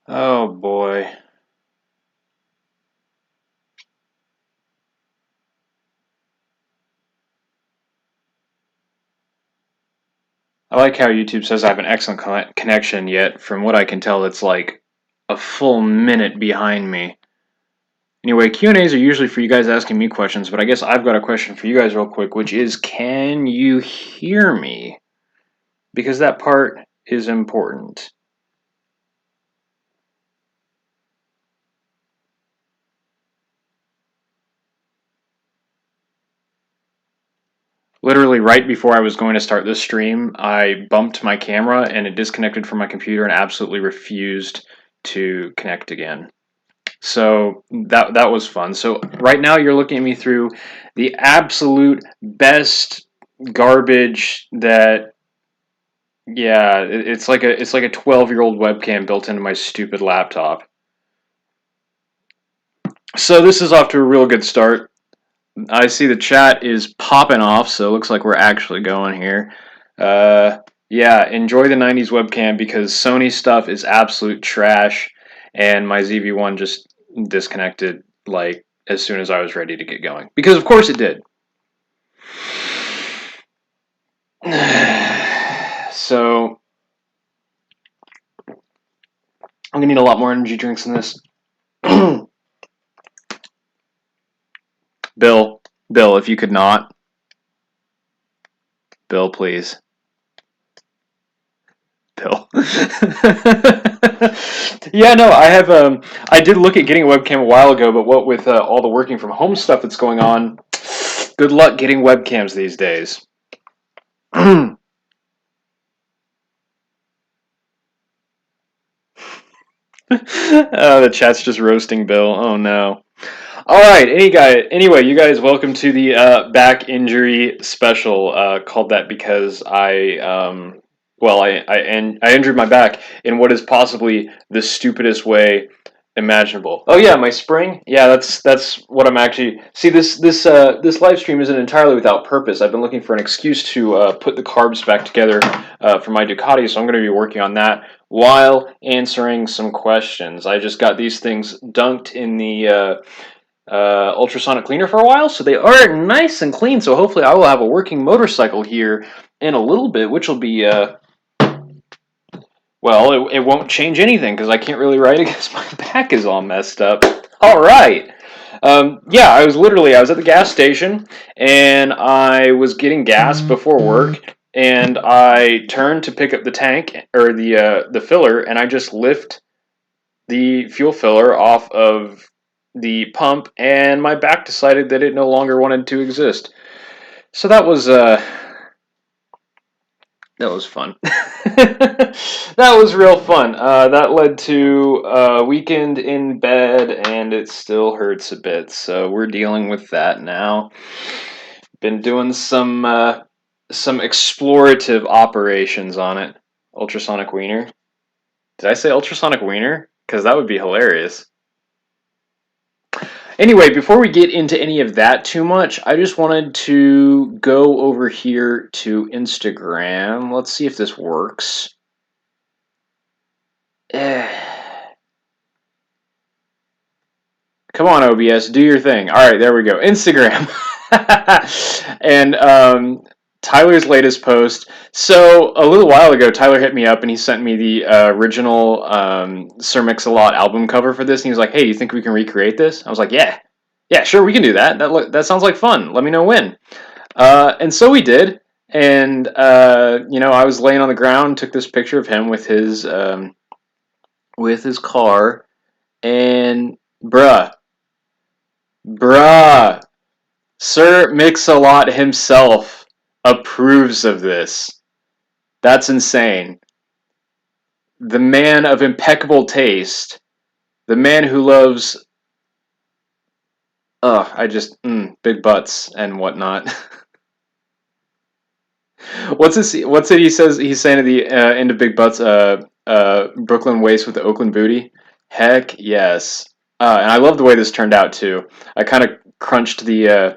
Oh boy. I like how YouTube says I have an excellent connection, yet from what I can tell, it's like a full minute behind me. Anyway, Q&As are usually for you guys asking me questions, but I guess I've got a question for you guys real quick, which is, can you hear me? Because that part is important. Literally right before I was going to start this stream, I bumped my camera and it disconnected from my computer and absolutely refused to connect again. So that was fun. So right now you're looking at me through the absolute best garbage that, yeah, it's like a 12-year-old webcam built into my stupid laptop. So this is off to a real good start. I see the chat is popping off, so it looks like we're actually going here. Yeah, enjoy the 90s webcam because Sony stuff is absolute trash, and my ZV-1 just disconnected like as soon as I was ready to get going. Because of course it did. So I'm gonna need a lot more energy drinks than this. Bill, if you could not. Bill, please. Bill. Yeah, no, I have. I did look at getting a webcam a while ago, but what with all the working from home stuff that's going on, good luck getting webcams these days. Oh, the chat's just roasting Bill. Oh no. All right. Anyway, you guys, welcome to the back injury special. Called that because I injured my back in what is possibly the stupidest way imaginable. Oh yeah, my spring. Yeah, that's what I'm actually. See, this live stream isn't entirely without purpose. I've been looking for an excuse to put the carbs back together for my Ducati, so I'm going to be working on that while answering some questions. I just got these things dunked in the ultrasonic cleaner for a while, so they are nice and clean. So hopefully, I will have a working motorcycle here in a little bit, which will be well, it won't change anything because I can't really ride it because my back is all messed up. All right. Yeah, I was at the gas station and I was getting gas before work, and I turned to pick up the tank or the filler, and I just lift the fuel filler off of the pump, and my back decided that it no longer wanted to exist. So that was fun. That was real fun. That led to a weekend in bed, and it still hurts a bit. So we're dealing with that now. Been doing some explorative operations on it. Ultrasonic wiener. Did I say ultrasonic wiener? Because that would be hilarious. Anyway, before we get into any of that too much, I just wanted to go over here to Instagram. Let's see if this works. Come on, OBS, do your thing. All right, there we go. Instagram. And Tyler's latest post. So a little while ago, Tyler hit me up and he sent me the original Sir Mix-a-Lot album cover for this. And he was like, "Hey, you think we can recreate this?" I was like, "Yeah, sure, we can do that. That sounds like fun. Let me know when." And so we did. And I was laying on the ground, took this picture of him with his car, and bruh, Sir Mix-a-Lot himself approves of this. That's insane. The man of impeccable taste, the man who loves, big butts and whatnot. What's it he says? He's saying at the end of Big Butts, Brooklyn waist with the Oakland booty. Heck yes. And I love the way this turned out too. I kind of crunched the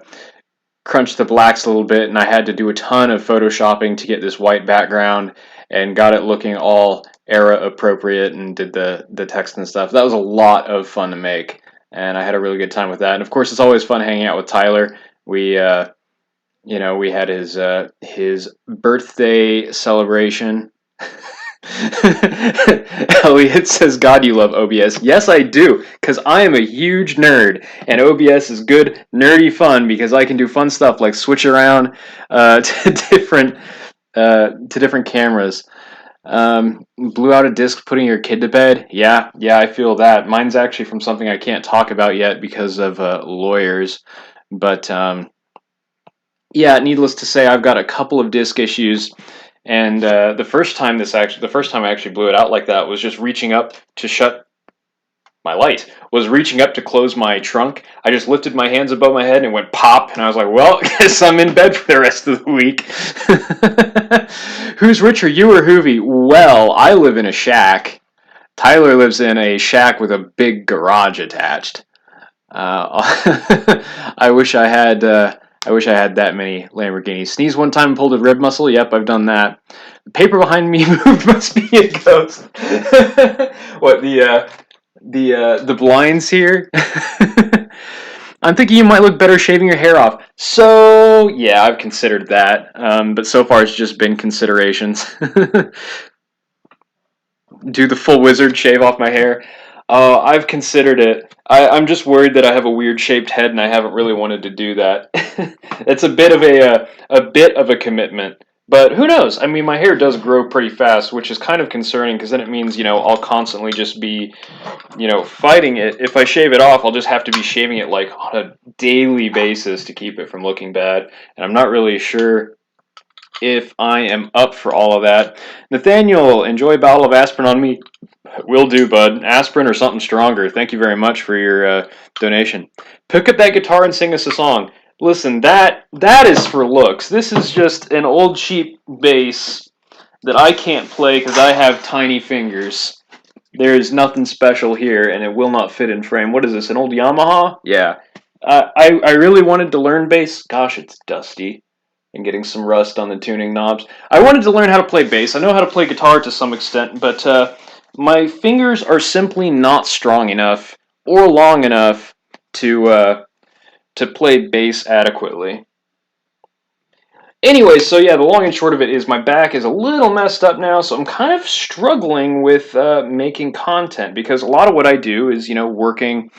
blacks a little bit, and I had to do a ton of photoshopping to get this white background and got it looking all era appropriate and did the text and stuff. That was a lot of fun to make, and I had a really good time with that. And of course, it's always fun hanging out with Tyler. We we had his birthday celebration. Elliot says, God, you love OBS. Yes, I do, because I am a huge nerd, and OBS is good, nerdy fun, because I can do fun stuff like switch around to different cameras. Blew out a disc putting your kid to bed. Yeah, I feel that. Mine's actually from something I can't talk about yet because of lawyers, but yeah, needless to say, I've got a couple of disc issues. And the first time I actually blew it out like that was just reaching up to shut my light. Was reaching up to close my trunk. I just lifted my hands above my head and it went pop, and I was like, "Well, guess I'm in bed for the rest of the week." Who's richer, you or Hoovy? Well, I live in a shack. Tyler lives in a shack with a big garage attached. I wish I had. I wish I had that many Lamborghinis. Sneeze one time and pulled a rib muscle. Yep, I've done that. The paper behind me moved. Must be a ghost. What the blinds here? I'm thinking you might look better shaving your hair off. So yeah, I've considered that, but so far it's just been considerations. Do the full wizard shave off my hair. I've considered it. I'm just worried that I have a weird shaped head, and I haven't really wanted to do that. It's a bit of a commitment. But who knows? I mean, my hair does grow pretty fast, which is kind of concerning because then it means I'll constantly just be fighting it. If I shave it off, I'll just have to be shaving it like on a daily basis to keep it from looking bad, and I'm not really sure if I am up for all of that. Nathaniel, enjoy a bottle of aspirin on me. Will do, bud. Aspirin or something stronger. Thank you very much for your donation. Pick up that guitar and sing us a song. Listen, that is for looks. This is just an old cheap bass that I can't play because I have tiny fingers. There is nothing special here, and it will not fit in frame. What is this, an old Yamaha? Yeah. I really wanted to learn bass. Gosh, it's dusty. And getting some rust on the tuning knobs. I wanted to learn how to play bass. I know how to play guitar to some extent, but my fingers are simply not strong enough or long enough to play bass adequately. Anyway, so yeah, the long and short of it is my back is a little messed up now, so I'm kind of struggling with making content because a lot of what I do is, working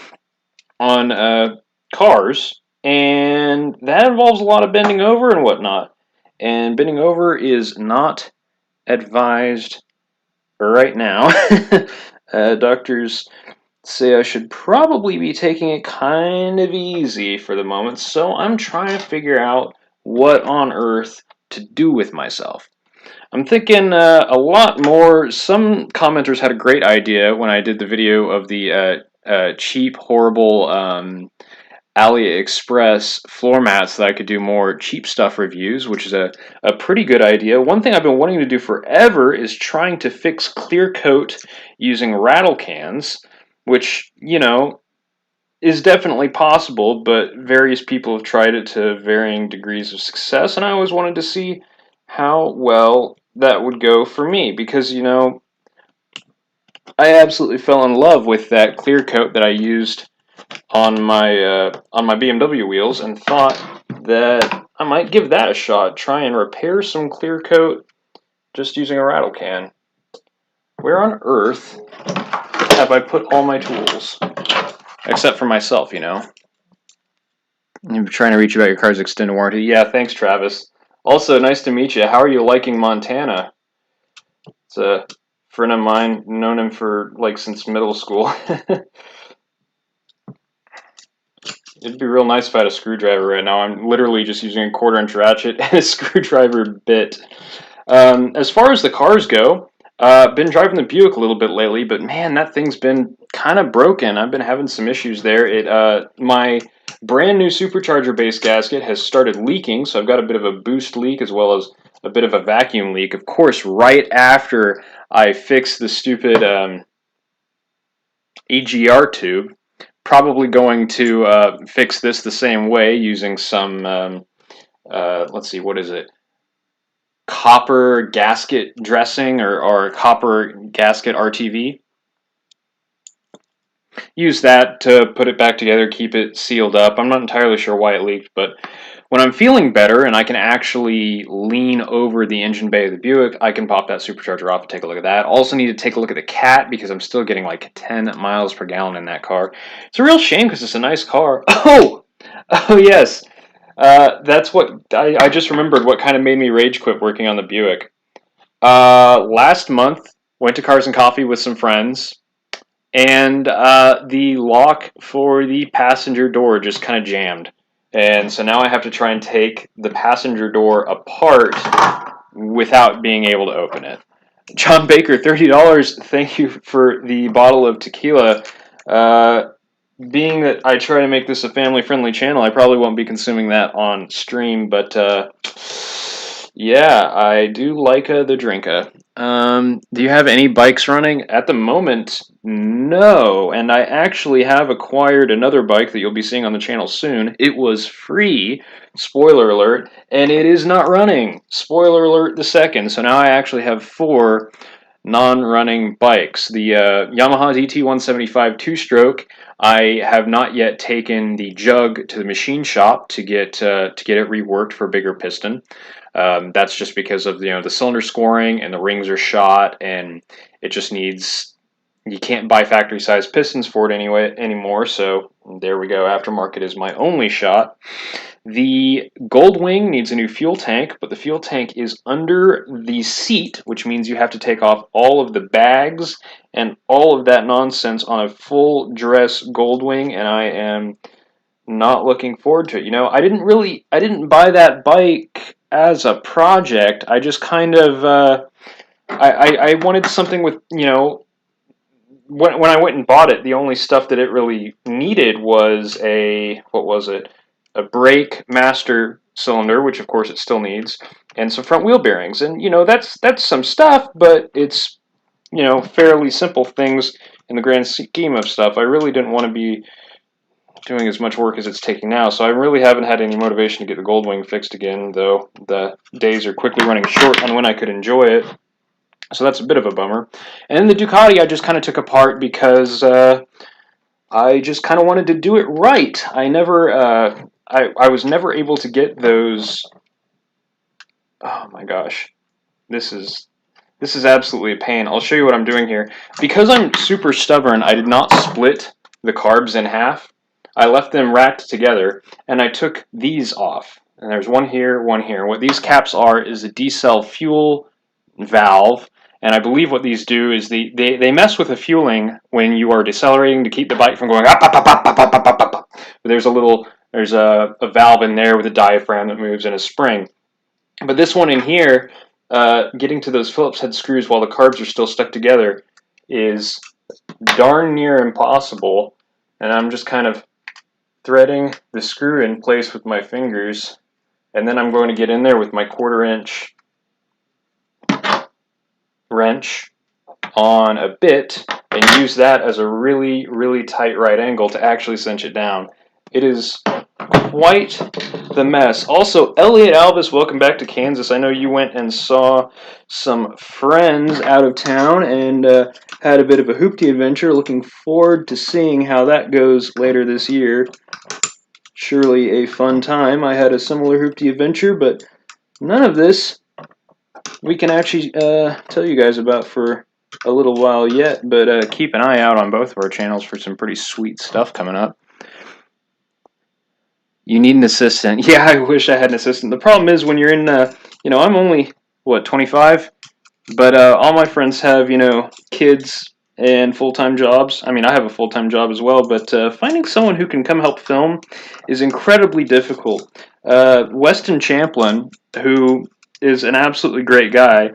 on cars, and that involves a lot of bending over and whatnot. And bending over is not advised right now. Doctors say I should probably be taking it kind of easy for the moment, so I'm trying to figure out what on earth to do with myself. I'm thinking a lot more. Some commenters had a great idea when I did the video of the cheap, horrible AliExpress floor mats that I could do more cheap stuff reviews, which is a pretty good idea. One thing I've been wanting to do forever is trying to fix clear coat using rattle cans, which, is definitely possible, but various people have tried it to varying degrees of success, and I always wanted to see how well that would go for me, because, I absolutely fell in love with that clear coat that I used on my BMW wheels and thought that I might give that a shot. Try and repair some clear coat just using a rattle can. Where on earth have I put all my tools? Except for myself, I'm trying to reach you about your car's extended warranty. Yeah, thanks, Travis. Also, nice to meet you. How are you liking Montana? It's a friend of mine, known him for since middle school. It'd be real nice if I had a screwdriver right now. I'm literally just using a 1/4-inch ratchet and a screwdriver bit. As far as the cars go, been driving the Buick a little bit lately, but man, that thing's been kind of broken. I've been having some issues there. My brand new supercharger base gasket has started leaking, so I've got a bit of a boost leak as well as a bit of a vacuum leak. Of course, right after I fix the stupid EGR tube. Probably going to fix this the same way using some, let's see, what is it? copper gasket dressing or copper gasket RTV. Use that to put it back together, keep it sealed up. I'm not entirely sure why it leaked, but when I'm feeling better and I can actually lean over the engine bay of the Buick, I can pop that supercharger off and take a look at that. Also need to take a look at the Cat because I'm still getting like 10 miles per gallon in that car. It's a real shame because it's a nice car. Oh yes. That's what I just remembered what kind of made me rage quit working on the Buick. Last month, went to Cars and Coffee with some friends, and the lock for the passenger door just kind of jammed. And so now I have to try and take the passenger door apart without being able to open it. John Baker, $30. Thank you for the bottle of tequila. Being that I try to make this a family-friendly channel, I probably won't be consuming that on stream, but yeah, I do like the drinka. Do you have any bikes running? At the moment, no. And I actually have acquired another bike that you'll be seeing on the channel soon. It was free, spoiler alert, and it is not running. Spoiler alert the second. So now I actually have 4 non-running bikes. The Yamaha DT175 two-stroke. I have not yet taken the jug to the machine shop to get it reworked for a bigger piston. That's just because of the cylinder scoring and the rings are shot, and it just needs. You can't buy factory size pistons for it anymore. So there we go. Aftermarket is my only shot. The Goldwing needs a new fuel tank, but the fuel tank is under the seat, which means you have to take off all of the bags and all of that nonsense on a full dress Goldwing, and I am not looking forward to it. I didn't buy that bike as a project. I just kind of, I wanted something with, when I went and bought it, the only stuff that it really needed was what was it? A brake master cylinder, which of course it still needs, and some front wheel bearings. And, that's some stuff, but it's, fairly simple things in the grand scheme of stuff. I really didn't want to be doing as much work as it's taking now, so I really haven't had any motivation to get the Goldwing fixed again, though the days are quickly running short on when I could enjoy it. So that's a bit of a bummer. And then the Ducati I just kind of took apart because I just kind of wanted to do it right. I was never able to get those. Oh my gosh, this is absolutely a pain. I'll show you what I'm doing here. Because I'm super stubborn, I did not split the carbs in half. I left them racked together, and I took these off. And there's one here, one here. What these caps are is a decel fuel valve, and I believe what these do is they mess with the fueling when you are decelerating to keep the bike from going up, up, up, up, up, up, up, up, up. There's a valve in there with a diaphragm that moves in a spring. But this one in here, getting to those Phillips head screws while the carbs are still stuck together is darn near impossible, and I'm just kind of threading the screw in place with my fingers, and then I'm going to get in there with my 1/4 inch wrench on a bit and use that as a really, really tight right angle to actually cinch it down. It is quite the mess. Also, Elliot Alvis, welcome back to Kansas. I know you went and saw some friends out of town and had a bit of a hoopty adventure. Looking forward to seeing how that goes later this year. Surely a fun time. I had a similar hoopty adventure, but none of this we can actually tell you guys about for a little while yet, but keep an eye out on both of our channels for some pretty sweet stuff coming up. You need an assistant. Yeah, I wish I had an assistant. The problem is when you're in, I'm only, 25? But all my friends have, kids and full-time jobs. I mean, I have a full-time job as well, but finding someone who can come help film is incredibly difficult. Weston Champlin, who is an absolutely great guy,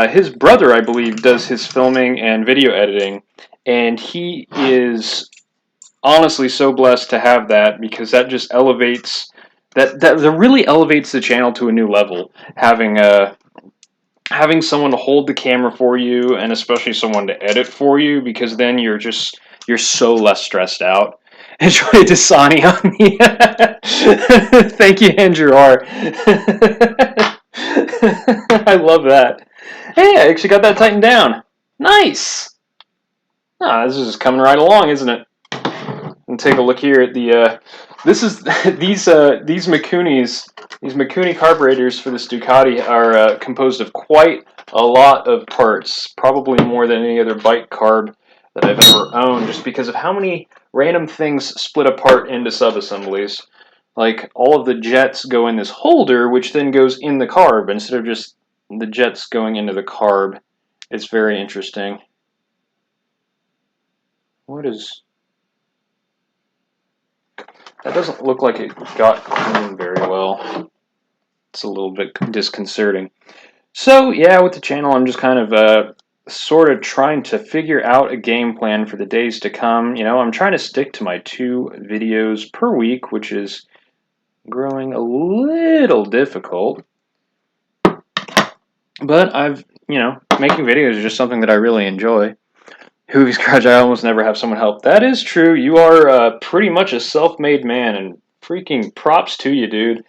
his brother, I believe, does his filming and video editing, and he is honestly so blessed to have that, because that just elevates, that really elevates the channel to a new level, having someone to hold the camera for you, and especially someone to edit for you, because then you're so less stressed out. Enjoy Dasani on me. Thank you, Andrew R. I love that. Hey, I actually got that tightened down. Nice. Ah, this is just coming right along, isn't it? And take a look here at the. This is these Mikuni carburetors for this Ducati are composed of quite a lot of parts, probably more than any other bike carb that I've ever owned, just because of how many random things split apart into subassemblies. Like all of the jets go in this holder, which then goes in the carb instead of just the jets going into the carb. It's very interesting. What is... That doesn't look like it got cleaned very well. It's a little bit disconcerting. So, yeah, with the channel, I'm just kind of sort of trying to figure out a game plan for the days to come. You know, I'm trying to stick to my 2 videos per week, which is growing a little difficult. But making videos is just something that I really enjoy. Hoovy's Garage, I almost never have someone help. That is true. You are pretty much a self-made man, and freaking props to you, dude.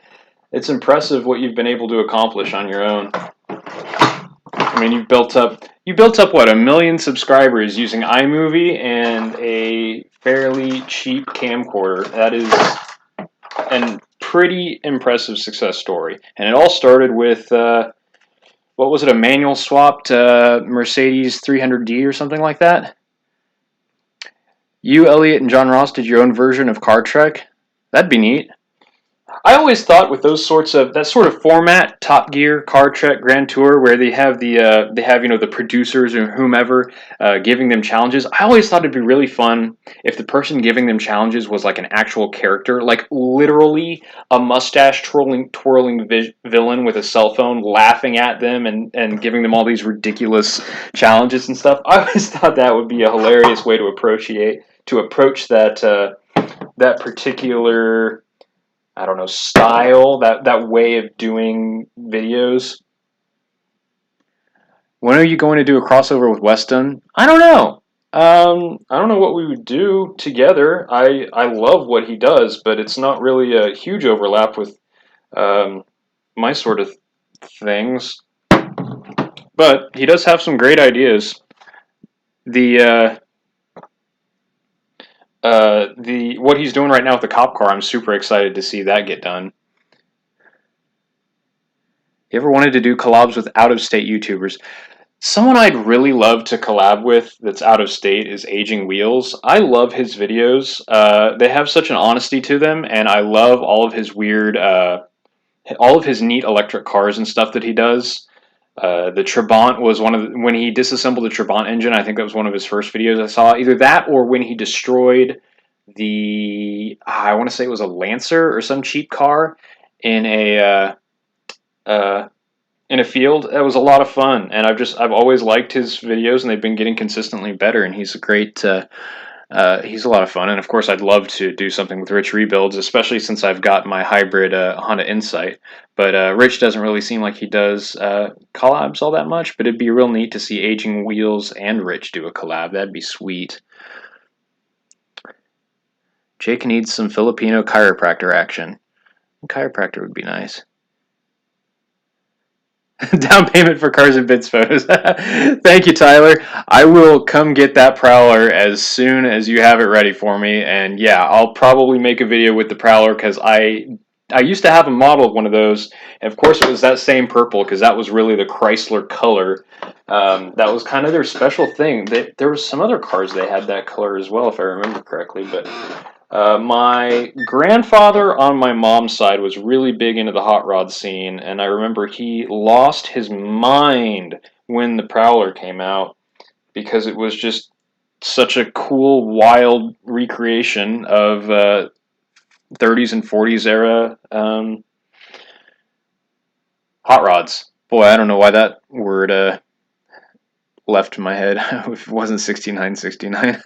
It's impressive what you've been able to accomplish on your own. I mean, you built up what, 1 million subscribers using iMovie and a fairly cheap camcorder. That is a pretty impressive success story. And it all started with what was it, a manual swapped Mercedes 300D or something like that? You, Elliot, and John Ross did your own version of Car Trek? That'd be neat. I always thought with those that sort of format, Top Gear, Car Trek, Grand Tour, where they have the producers or whomever giving them challenges. I always thought it'd be really fun if the person giving them challenges was like an actual character, like literally a mustache twirling villain with a cell phone laughing at them and giving them all these ridiculous challenges and stuff. I always thought that would be a hilarious way to approach that particular, I don't know, style, that way of doing videos. When are you going to do a crossover with Weston? I don't know. I don't know what we would do together. I love what he does, but it's not really a huge overlap with my sort of things. But he does have some great ideas. What he's doing right now with the cop car, I'm super excited to see that get done. You ever wanted to do collabs with out-of-state YouTubers? Someone I'd really love to collab with that's out of state is Aging Wheels. I love his videos. They have such an honesty to them, and I love all of his weird, all of his neat electric cars and stuff that he does. The Trabant was when he disassembled the Trabant engine, I think that was one of his first videos I saw. Either that or when he destroyed I want to say it was a Lancer or some cheap car in a field. That was a lot of fun, and I've always liked his videos, and they've been getting consistently better, and he's he's a lot of fun. And of course I'd love to do something with Rich Rebuilds, especially since I've got my hybrid Honda Insight, but Rich doesn't really seem like he does collabs all that much, but it'd be real neat to see Aging Wheels and Rich do a collab. That'd be sweet. Jake needs some Filipino chiropractor action. Chiropractor would be nice. Down payment for Cars and Bits photos. Thank you, Tyler. I will come get that Prowler as soon as you have it ready for me. And yeah, I'll probably make a video with the Prowler because I used to have a model of one of those. And of course, it was that same purple because that was really the Chrysler color. That was kind of their special thing. There was some other cars they had that color as well, if I remember correctly. But my grandfather on my mom's side was really big into the hot rod scene, and I remember he lost his mind when the Prowler came out because it was just such a cool, wild recreation of 30s and 40s era hot rods. Boy, I don't know why that word left my head. If it wasn't 6969.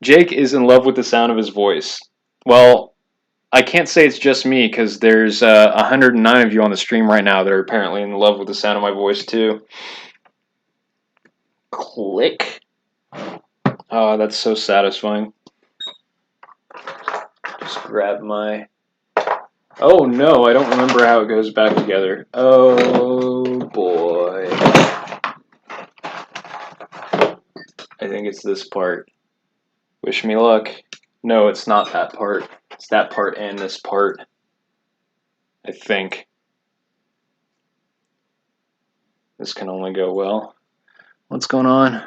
Jake is in love with the sound of his voice. Well, I can't say it's just me because there's 109 of you on the stream right now that are apparently in love with the sound of my voice too. Click. Oh, that's so satisfying. Just grab my Oh no, I don't remember how it goes back together. Oh boy. I think it's this part. Wish me luck. No, it's not that part. It's that part and this part. I think. This can only go well. What's going on?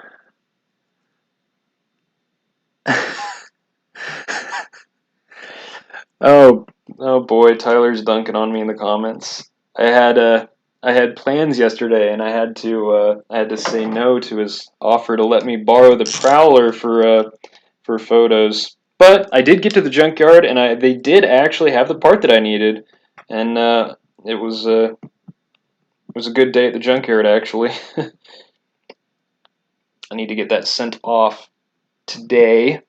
Oh boy, Tyler's dunking on me in the comments. I had plans yesterday, and I had to say no to his offer to let me borrow the Prowler for photos. But I did get to the junkyard, and they did actually have the part that I needed, and it was a good day at the junkyard actually. I need to get that sent off today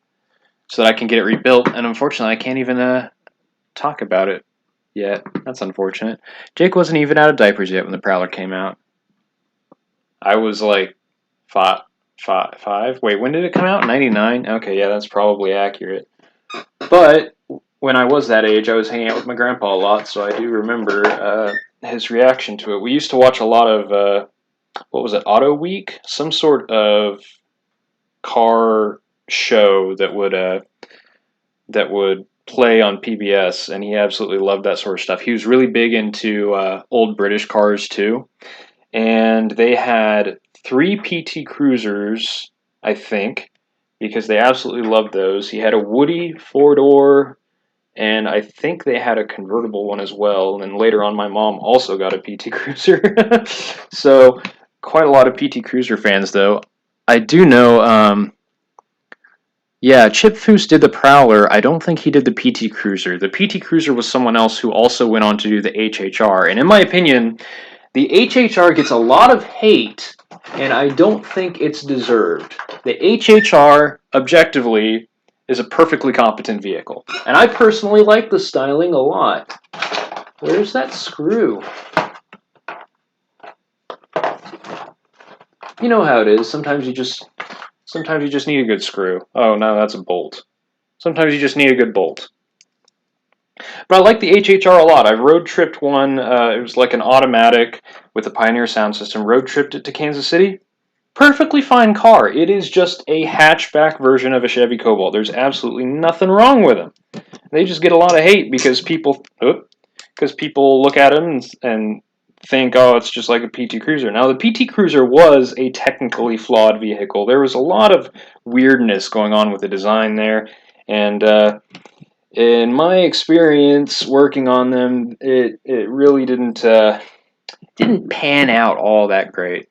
so that I can get it rebuilt, and unfortunately, I can't even talk about it yet. That's unfortunate. Jake wasn't even out of diapers yet when the Prowler came out. I was like five. Wait, when did it come out? 99? Okay, yeah, that's probably accurate. But when I was that age, I was hanging out with my grandpa a lot, so I do remember his reaction to it. We used to watch a lot of, what was it, Auto Week? Some sort of car show that would play on PBS, and he absolutely loved that sort of stuff. He was really big into old British cars too, and they had 3 PT Cruisers, I think, because they absolutely loved those. He had a Woody 4-door, and I think they had a convertible one as well. And then later on, my mom also got a PT Cruiser. So quite a lot of PT Cruiser fans, though. I do know. Yeah, Chip Foose did the Prowler. I don't think he did the PT Cruiser. The PT Cruiser was someone else who also went on to do the HHR. And in my opinion, the HHR gets a lot of hate, and I don't think it's deserved. The HHR, objectively, is a perfectly competent vehicle. And I personally like the styling a lot. Where's that screw? You know how it is. Sometimes you just need a good screw. Oh, no, that's a bolt. Sometimes you just need a good bolt. But I like the HHR a lot. I've road tripped one. It was like an automatic with a Pioneer sound system. Road tripped it to Kansas City. Perfectly fine car. It is just a hatchback version of a Chevy Cobalt. There's absolutely nothing wrong with them. They just get a lot of hate because people look at them and think, oh, it's just like a PT Cruiser. Now, the PT Cruiser was a technically flawed vehicle. There was a lot of weirdness going on with the design there, and in my experience working on them, it really didn't pan out all that great.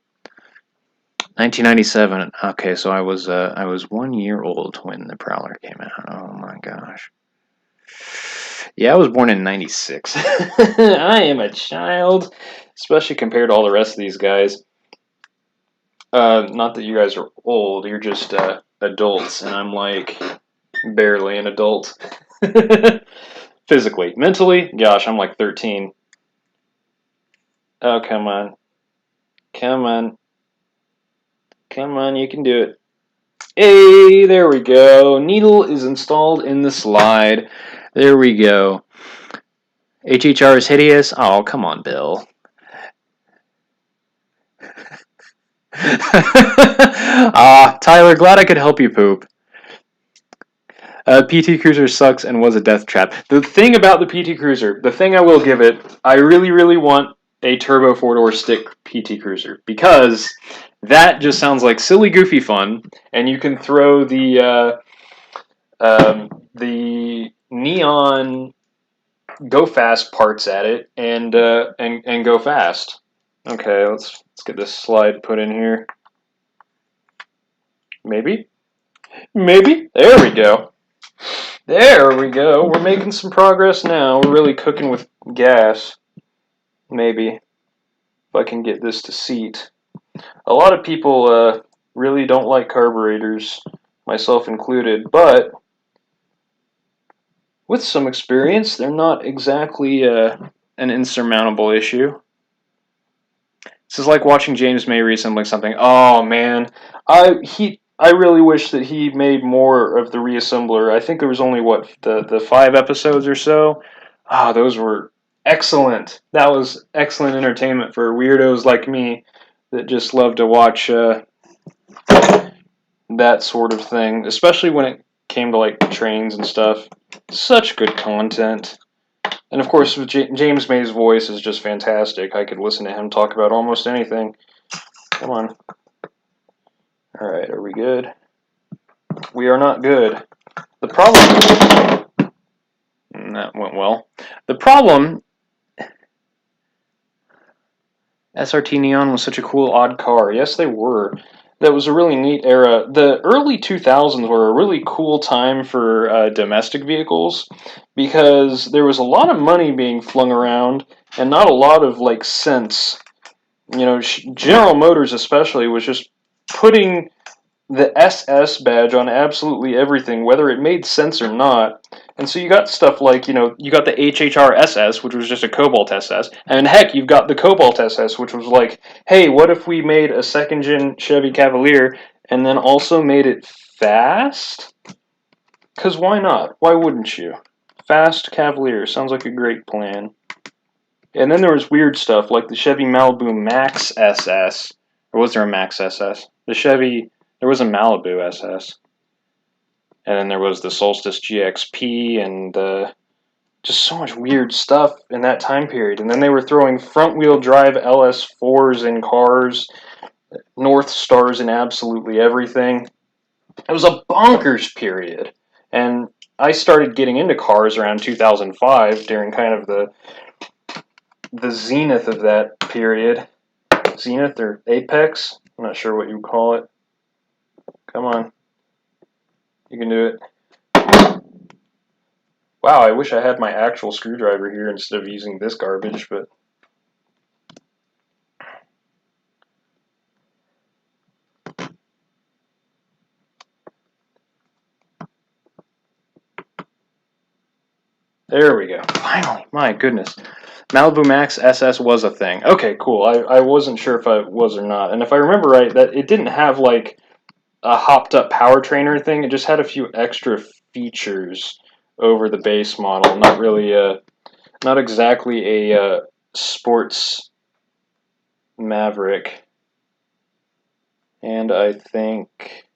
1997. Okay, so I was 1 year old when the Prowler came out. Oh my gosh. Yeah, I was born in 96. I am a child, especially compared to all the rest of these guys. Not that you guys are old, you're just adults, and I'm like barely an adult. Physically. Mentally, gosh, I'm like 13. Oh, come on. Come on. Come on, you can do it. Hey, there we go. Needle is installed in the slide. There we go. HHR is hideous. Oh, come on, Bill. Tyler, glad I could help you poop. PT Cruiser sucks and was a death trap. The thing about the PT Cruiser, the thing I will give it, I really, really want a turbo 4-door stick PT Cruiser because that just sounds like silly, goofy fun, and you can throw the neon go fast parts at it and go fast. Okay, let's get this slide put in here. Maybe. There we go. There we go. We're making some progress now. We're really cooking with gas. Maybe. If I can get this to seat. A lot of people really don't like carburetors, myself included, but with some experience, they're not exactly an insurmountable issue. This is like watching James May reassembling something. Oh, man. I really wish that he made more of the reassembler. I think there was only, the 5 episodes or so. Ah, those were excellent. That was excellent entertainment for weirdos like me that just love to watch that sort of thing, especially when it came to like trains and stuff. Such good content. And of course, James May's voice is just fantastic. I could listen to him talk about almost anything. Come on. All right, are we good? We are not good. The problem... That went well. The problem... SRT Neon was such a cool, odd car. Yes, they were. That was a really neat era. The early 2000s were a really cool time for domestic vehicles because there was a lot of money being flung around and not a lot of like sense. You know, General Motors especially was just putting the SS badge on absolutely everything, whether it made sense or not. And so you got stuff like, you got the HHR SS, which was just a Cobalt SS, and heck, you've got the Cobalt SS, which was like, hey, what if we made a second-gen Chevy Cavalier and then also made it fast? Because why not? Why wouldn't you? Fast Cavalier sounds like a great plan. And then there was weird stuff like the Chevy Malibu Max SS. Or was there a Max SS? There was a Malibu SS. And then there was the Solstice GXP and just so much weird stuff in that time period. And then they were throwing front-wheel drive LS4s in cars, North Stars in absolutely everything. It was a bonkers period. And I started getting into cars around 2005 during kind of the zenith of that period. Zenith or apex? I'm not sure what you call it. Come on. You can do it. Wow, I wish I had my actual screwdriver here instead of using this garbage, but... There we go. Finally, my goodness. Malibu Max SS was a thing. Okay, cool. I wasn't sure if I was or not. And if I remember right, that it didn't have like a hopped up powertrain or anything. It just had a few extra features over the base model. Not really not exactly a sports Maverick. And I think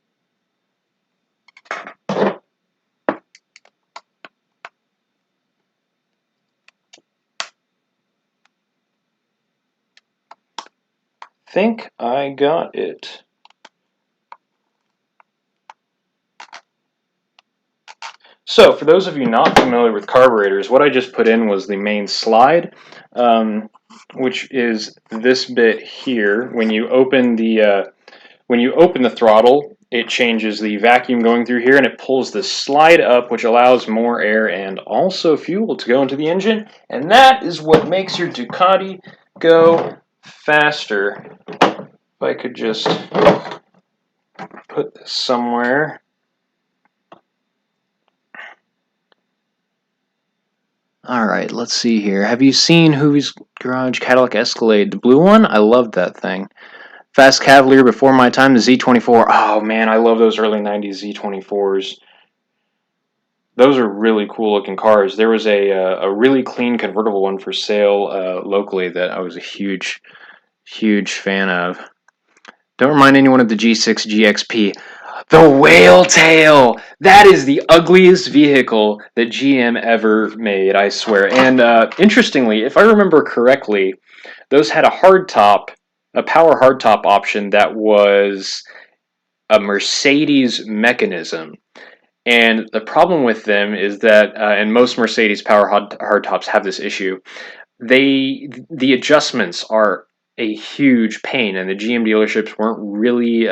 I got it. So, for those of you not familiar with carburetors, what I just put in was the main slide, which is this bit here. When you open the throttle, it changes the vacuum going through here, and it pulls the slide up, which allows more air and also fuel to go into the engine. And that is what makes your Ducati go faster. If I could just put this somewhere. Alright, let's see here. Have you seen Hoovy's Garage Cadillac Escalade? The blue one? I loved that thing. Fast Cavalier before my time, the Z24. Oh man, I love those early 90s Z24s. Those are really cool looking cars. There was a really clean convertible one for sale locally that I was a huge fan of. Don't remind anyone of the G6 GXP. The whale tail! That is the ugliest vehicle that GM ever made, I swear. And interestingly, if I remember correctly, those had a hardtop, a power hardtop option that was a Mercedes mechanism. And the problem with them is that, and most Mercedes power hardtops have this issue, the adjustments are a huge pain, and the GM dealerships weren't really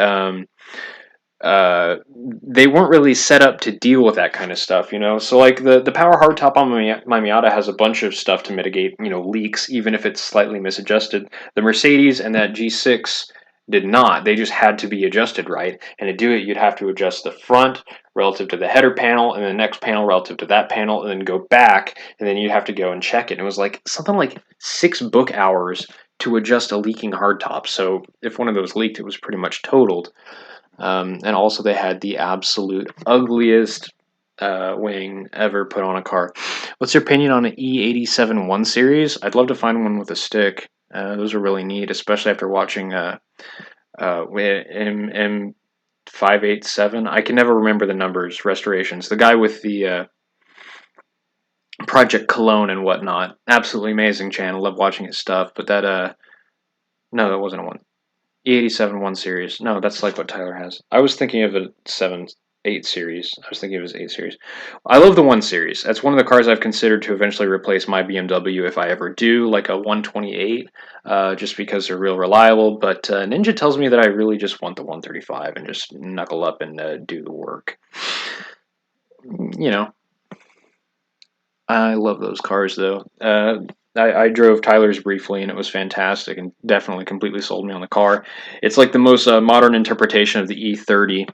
they weren't really set up to deal with that kind of stuff, you know. So like the power hardtop on my Miata has a bunch of stuff to mitigate, you know, leaks, even if it's slightly misadjusted. The Mercedes and that G6 did not. They just had to be adjusted right, and to do it, you'd have to adjust the front relative to the header panel, and the next panel relative to that panel, and then go back, and then you'd have to go and check it. And it was like something like 6 book hours to adjust a leaking hardtop. So if one of those leaked, it was pretty much totaled. And also they had the absolute ugliest wing ever put on a car. What's your opinion on an E87 1 Series? I'd love to find one with a stick. Those are really neat, especially after watching M587. I can never remember the numbers. Restorations. The guy with the Project Cologne and whatnot. Absolutely amazing channel. Love watching his stuff. But that no, that wasn't a one. E87 1 Series. No, that's like what Tyler has. I was thinking of a 8 Series. I was thinking of his 8 Series. I love the 1 Series. That's one of the cars I've considered to eventually replace my BMW if I ever do, like a 128, just because they're real reliable. But Ninja tells me that I really just want the 135 and just knuckle up and do the work. You know, I love those cars, though. I drove Tyler's briefly, and it was fantastic, and definitely completely sold me on the car. It's like the most modern interpretation of the E30.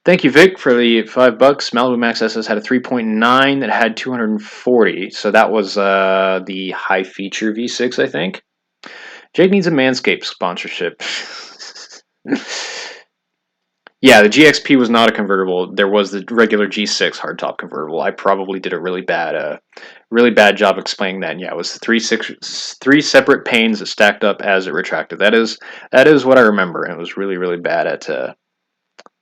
Thank you, Vic, for the $5. Malibu Max SS had a 3.9 that had 240, so that was the high feature V6, I think. Jake needs a Manscaped sponsorship. Yeah, the GXP was not a convertible. There was the regular G6 hardtop convertible. I probably did a really bad job explaining that. And yeah, it was three separate panes that stacked up as it retracted. That is what I remember, and it was really bad at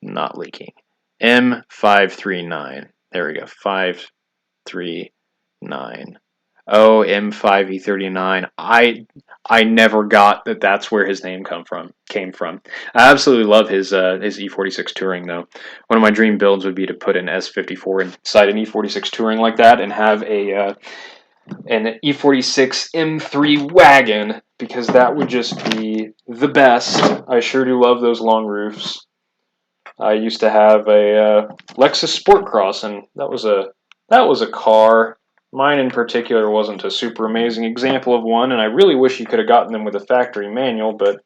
not leaking. M539. There we go. 539. Oh, M5E39. I never got that that's where his name came from. I absolutely love his E46 Touring, though. One of my dream builds would be to put an S54 inside an E46 Touring like that and have an E46 M3 wagon, because that would just be the best. I sure do love those long roofs. I used to have a Lexus Sport Cross, and that was a car. Mine in particular wasn't a super amazing example of one, and I really wish you could have gotten them with a factory manual, but it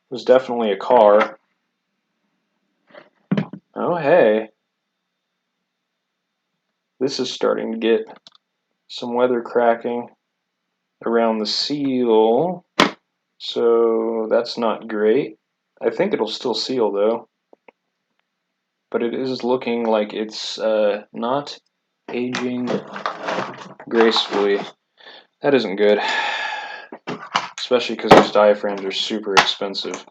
was definitely a car. Oh, hey. This is starting to get some weather cracking around the seal, so that's not great. I think it'll still seal, though. But it is looking like it's not aging gracefully. That isn't good. Especially because those diaphragms are super expensive.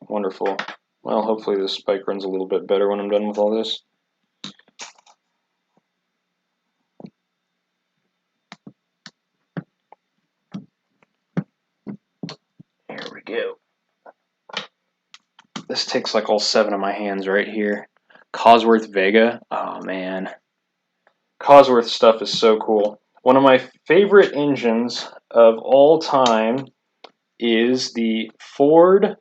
Wonderful. Well, hopefully this bike runs a little bit better when I'm done with all this. Here we go. This takes like all 7 of my hands right here. Cosworth Vega. Oh, man. Cosworth stuff is so cool. One of my favorite engines of all time is the Ford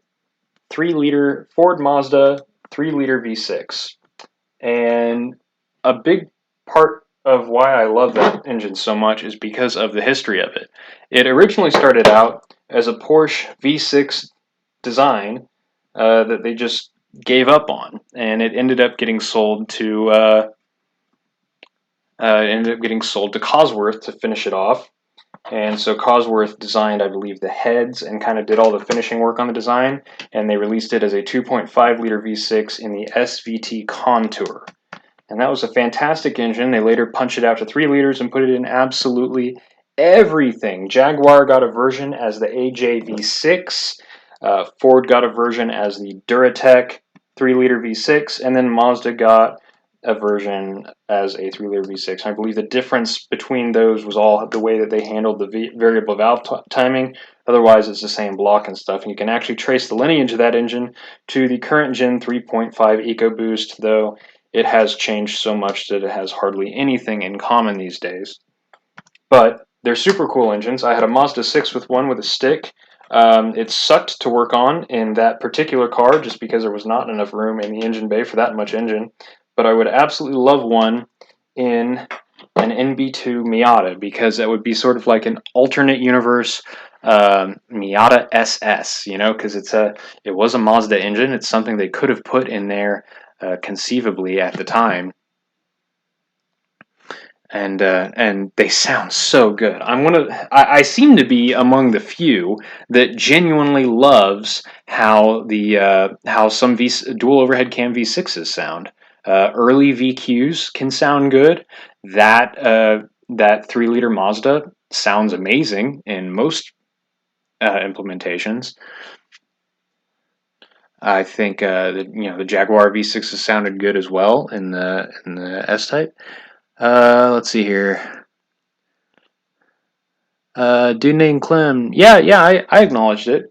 Mazda 3-liter V6. And a big part of why I love that engine so much is because of the history of it. It originally started out as a Porsche V6 design that they just gave up on, and it ended up getting sold to Cosworth to finish it off. And so Cosworth designed, I believe, the heads and kind of did all the finishing work on the design, and they released it as a 2.5-liter V6 in the SVT Contour. And that was a fantastic engine. They later punched it out to 3 liters and put it in absolutely everything. Jaguar got a version as the AJ-V6. Ford got a version as the Duratec 3-liter V6. And then Mazda got a version as a 3-liter V6. I believe the difference between those was all the way that they handled the variable valve timing. Otherwise, it's the same block and stuff. And you can actually trace the lineage of that engine to the current Gen 3.5 EcoBoost, though it has changed so much that it has hardly anything in common these days. But they're super cool engines. I had a Mazda 6 with one with a stick. It sucked to work on in that particular car just because there was not enough room in the engine bay for that much engine. But I would absolutely love one in an NB2 Miata, because that would be sort of like an alternate universe Miata SS, you know, because it was a Mazda engine. It's something they could have put in there conceivably at the time. And they sound so good. I seem to be among the few that genuinely loves how some dual overhead cam V6s sound. Early VQs can sound good. That 3-liter Mazda sounds amazing in most implementations. I think the Jaguar V6 has sounded good as well in the S Type. Let's see here. Dude named Clem. Yeah, I acknowledged it.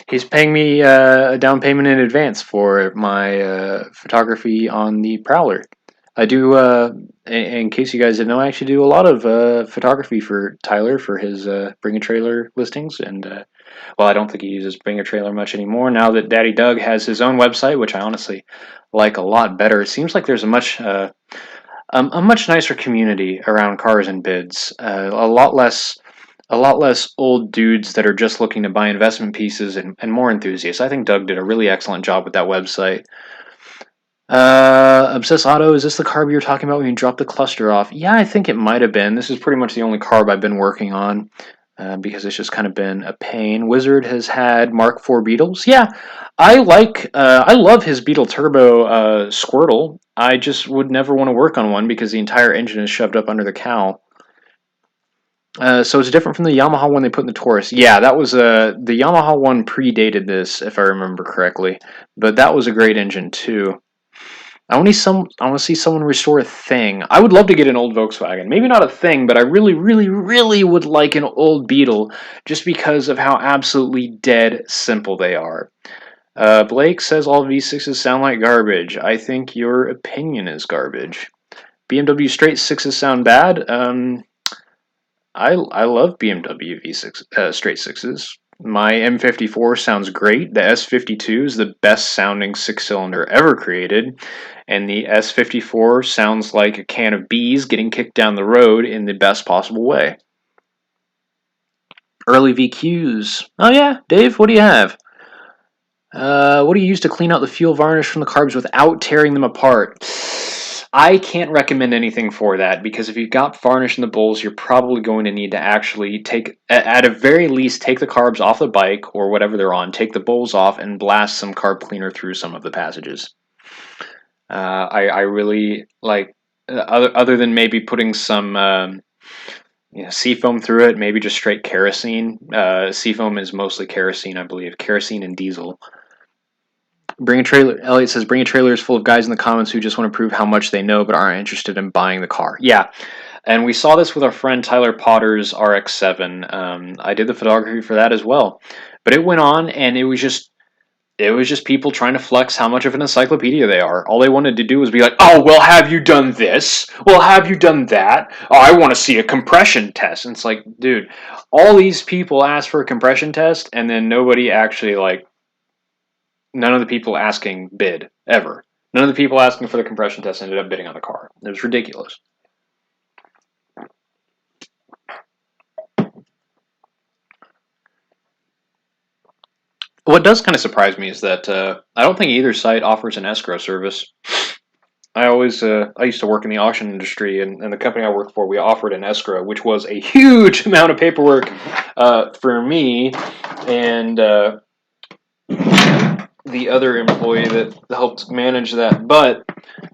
He's paying me a down payment in advance for my photography on the Prowler. I do. In case you guys didn't know, I actually do a lot of photography for Tyler for his Bring a Trailer listings, and well, I don't think he uses Bring a Trailer much anymore now that Daddy Doug has his own website, which I honestly like a lot better. It seems like there's a much nicer community around cars and bids. A lot less old dudes that are just looking to buy investment pieces and more enthusiasts. I think Doug did a really excellent job with that website. Obsess Auto, is this the carb you were talking about when you dropped the cluster off? Yeah, I think it might have been. This is pretty much the only carb I've been working on because it's just kind of been a pain. Wizard has had Mark IV Beetles. Yeah, I love his Beetle Turbo Squirtle. I just would never want to work on one because the entire engine is shoved up under the cowl. So it's different from the Yamaha one they put in the Taurus. Yeah, that was the Yamaha one predated this, if I remember correctly. But that was a great engine too. I want to see someone restore a thing. I would love to get an old Volkswagen. Maybe not a thing, but I really, really, really would like an old Beetle just because of how absolutely dead simple they are. Blake says all V6s sound like garbage. I think your opinion is garbage. BMW straight 6s sound bad. I love BMW V6 straight 6s. My M54 sounds great. The S52 is the best sounding 6-cylinder ever created, and the S54 sounds like a can of bees getting kicked down the road in the best possible way. Early VQs. Oh yeah, Dave, what do you have? What do you use to clean out the fuel varnish from the carbs without tearing them apart? I can't recommend anything for that because if you've got varnish in the bowls, you're probably going to need to actually take, at a very least, take the carbs off the bike or whatever they're on, take the bowls off, and blast some carb cleaner through some of the passages. I really like, other than maybe putting some seafoam through it, maybe just straight kerosene. Seafoam is mostly kerosene, I believe, kerosene and diesel. Bring a trailer. Elliot says, "Bring a trailer is full of guys in the comments who just want to prove how much they know but aren't interested in buying the car." Yeah, and we saw this with our friend Tyler Potter's RX-7. I did the photography for that as well, but it went on, and it was just people trying to flex how much of an encyclopedia they are. All they wanted to do was be like, "Oh, well, have you done this? Well, have you done that? Oh, I want to see a compression test." And it's like, dude, all these people asked for a compression test, and then nobody actually none of the people asking bid, ever. None of the people asking for the compression test ended up bidding on the car. It was ridiculous. What does kind of surprise me is that I don't think either site offers an escrow service. I used to work in the auction industry, and the company I worked for, we offered an escrow, which was a huge amount of paperwork for me and the other employee that helped manage that. But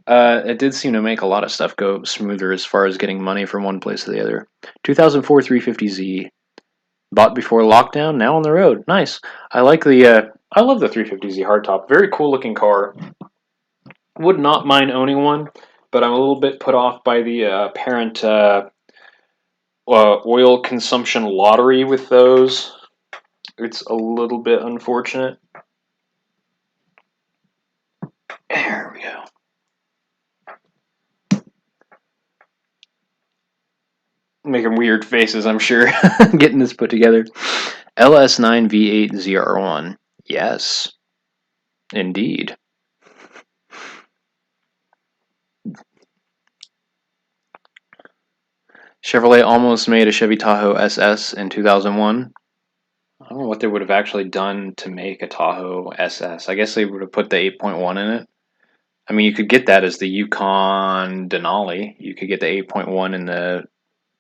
it did seem to make a lot of stuff go smoother as far as getting money from one place to the other. 2004 350Z, bought before lockdown, now on the road. Nice. I like I love the 350Z hardtop. Very cool looking car. Would not mind owning one, but I'm a little bit put off by the apparent oil consumption lottery with those. It's a little bit unfortunate. There we go. Making weird faces, I'm sure, getting this put together. LS9 V8 ZR1. Yes, indeed. Chevrolet almost made a Chevy Tahoe SS in 2001. I don't know what they would have actually done to make a Tahoe SS. I guess they would have put the 8.1 in it. I mean, you could get that as the Yukon Denali. You could get the 8.1 in the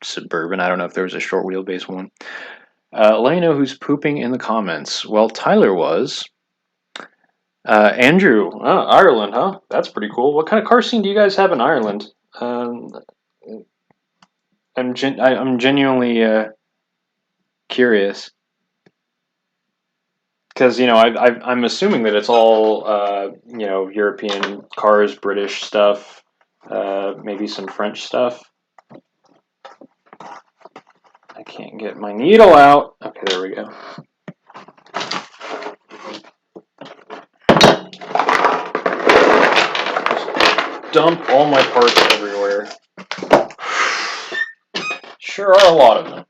Suburban. I don't know if there was a short wheelbase one. Let me know who's pooping in the comments. Well, Tyler was. Andrew, Ireland, huh? That's pretty cool. What kind of car scene do you guys have in Ireland? Um, I'm genuinely curious because I'm assuming that it's all European cars, British stuff, maybe some French stuff. I can't get my needle out. Okay, there we go. Dump all my parts everywhere. Sure are a lot of them.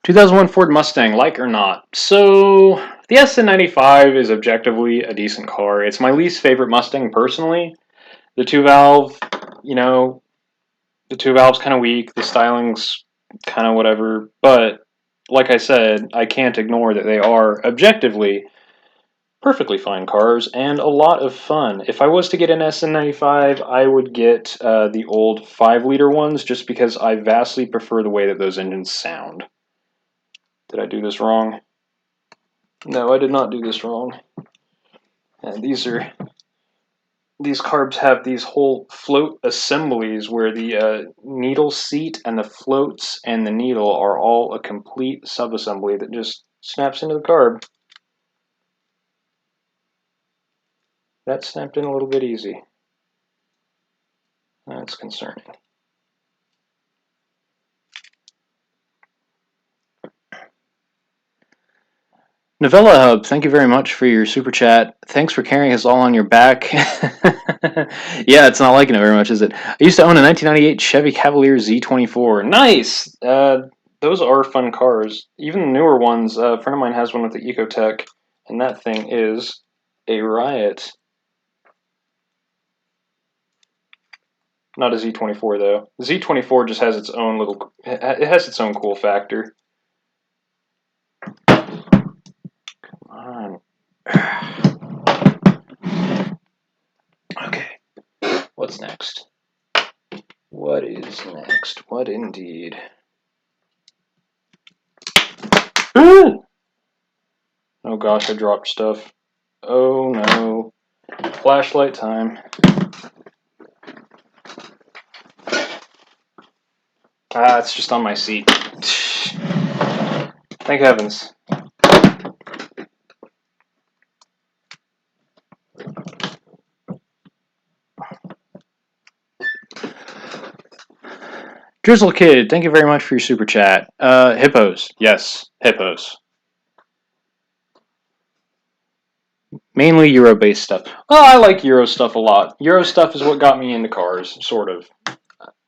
2001 Ford Mustang, like or not? So, the SN95 is objectively a decent car. It's my least favorite Mustang personally. The two valve, the two valve's kind of weak. The styling's kind of whatever. But, like I said, I can't ignore that they are objectively perfectly fine cars and a lot of fun. If I was to get an SN95, I would get the old 5-liter ones just because I vastly prefer the way that those engines sound. Did I do this wrong? No, I did not do this wrong. And these carbs have these whole float assemblies where the needle seat and the floats and the needle are all a complete subassembly that just snaps into the carb. That snapped in a little bit easy. That's concerning. Novella Hub, thank you very much for your super chat. Thanks for carrying us all on your back. Yeah, it's not liking it very much, is it? I used to own a 1998 Chevy Cavalier Z24. Nice! Those are fun cars. Even the newer ones, a friend of mine has one with the Ecotech, and that thing is a riot. Not a Z24, though. The Z24 just has its own little... It has its own cool factor. Come on. Okay. What's next? What is next? What indeed? Oh gosh, I dropped stuff. Oh no. Flashlight time. It's just on my seat. Thank heavens. Drizzle Kid, thank you very much for your super chat. Hippos. Yes, hippos. Mainly Euro-based stuff. Well, I like Euro stuff a lot. Euro stuff is what got me into cars, sort of.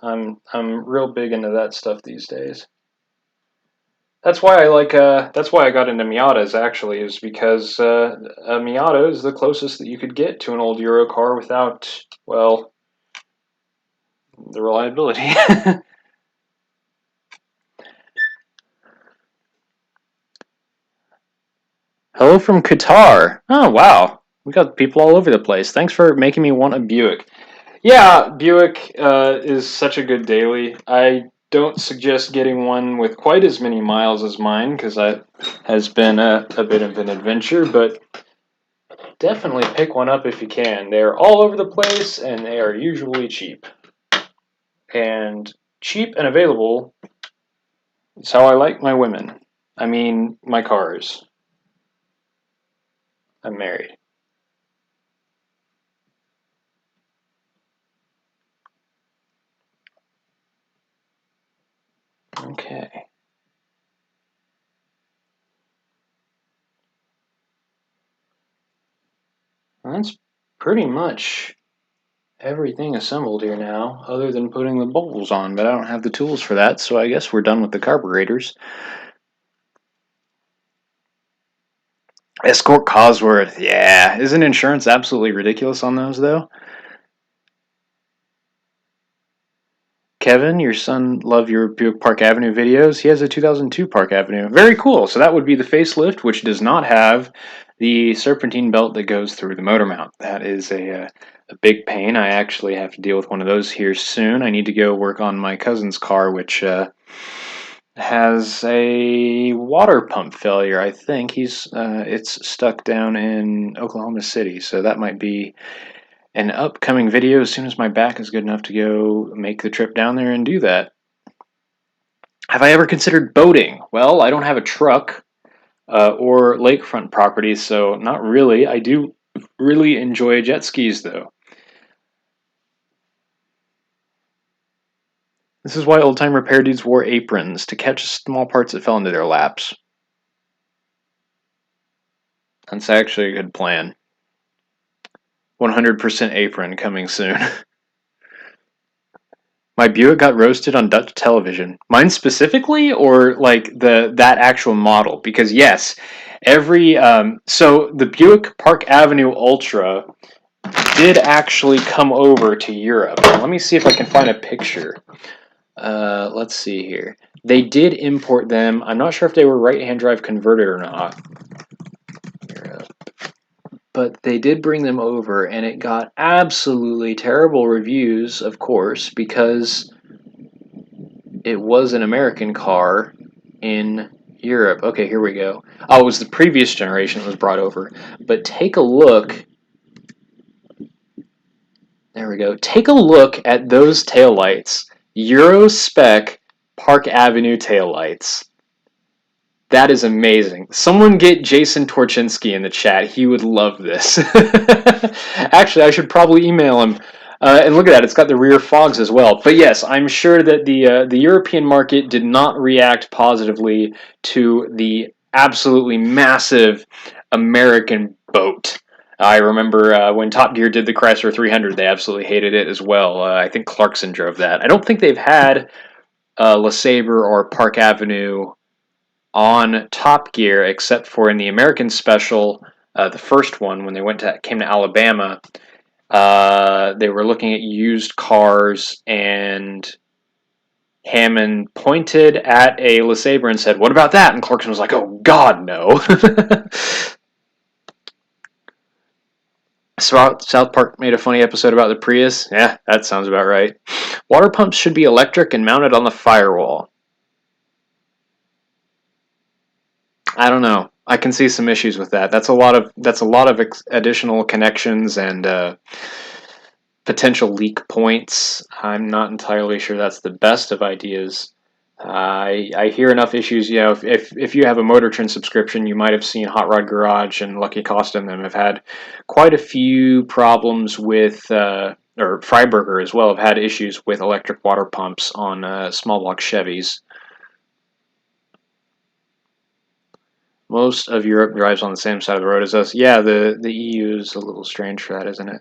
I'm real big into that stuff these days. That's why I like. That's why I got into Miatas. Actually, is because a Miata is the closest that you could get to an old Euro car without, well, the reliability. Hello from Qatar. Oh wow, we got people all over the place. Thanks for making me want a Buick. Yeah, Buick is such a good daily. I don't suggest getting one with quite as many miles as mine because that has been a bit of an adventure, but definitely pick one up if you can. They're all over the place and they are usually cheap. And cheap and available is how I like my women. I mean, my cars. I'm married. Okay. That's pretty much everything assembled here now, other than putting the bowls on, but I don't have the tools for that, so I guess we're done with the carburetors. Escort Cosworth, yeah. Isn't insurance absolutely ridiculous on those, though? Kevin, your son loved your Buick Park Avenue videos. He has a 2002 Park Avenue. Very cool. So that would be the facelift, which does not have the serpentine belt that goes through the motor mount. That is a big pain. I actually have to deal with one of those here soon. I need to go work on my cousin's car, which has a water pump failure. I think it's stuck down in Oklahoma City, so that might be an upcoming video as soon as my back is good enough to go make the trip down there and do that. Have I ever considered boating? Well, I don't have a truck or lakefront property, so not really. I do really enjoy jet skis, though. This is why old-time repair dudes wore aprons, to catch small parts that fell into their laps. That's actually a good plan. 100% apron coming soon. My Buick got roasted on Dutch television. Mine specifically, or like that actual model? Because yes, so the Buick Park Avenue Ultra did actually come over to Europe. Let me see if I can find a picture. Let's see here. They did import them. I'm not sure if they were right-hand drive converted or not. But they did bring them over, and it got absolutely terrible reviews, of course, because it was an American car in Europe. Okay, here we go. Oh, it was the previous generation that was brought over. But take a look. There we go. Take a look at those taillights. Euro spec Park Avenue taillights. That is amazing. Someone get Jason Torchinsky in the chat. He would love this. Actually, I should probably email him. And look at that, it's got the rear fogs as well. But yes, I'm sure that the European market did not react positively to the absolutely massive American boat. I remember when Top Gear did the Chrysler 300, they absolutely hated it as well. I think Clarkson drove that. I don't think they've had LeSabre or Park Avenue on Top Gear, except for in the American special, the first one when they came to Alabama. They were looking at used cars, and Hammond pointed at a LeSabre and said, "What about that?" And Clarkson was like, "Oh God, no." South Park made a funny episode about the Prius. Yeah, that sounds about right. Water pumps should be electric and mounted on the firewall. I don't know. I can see some issues with that. That's a lot of additional connections and potential leak points. I'm not entirely sure that's the best of ideas. I hear enough issues. You know, if you have a Motor Trend subscription, you might have seen Hot Rod Garage and Lucky Costa and them have had quite a few problems with, or Freiberger as well, have had issues with electric water pumps on small block Chevys. Most of Europe drives on the same side of the road as us. Yeah, the EU is a little strange for that, isn't it?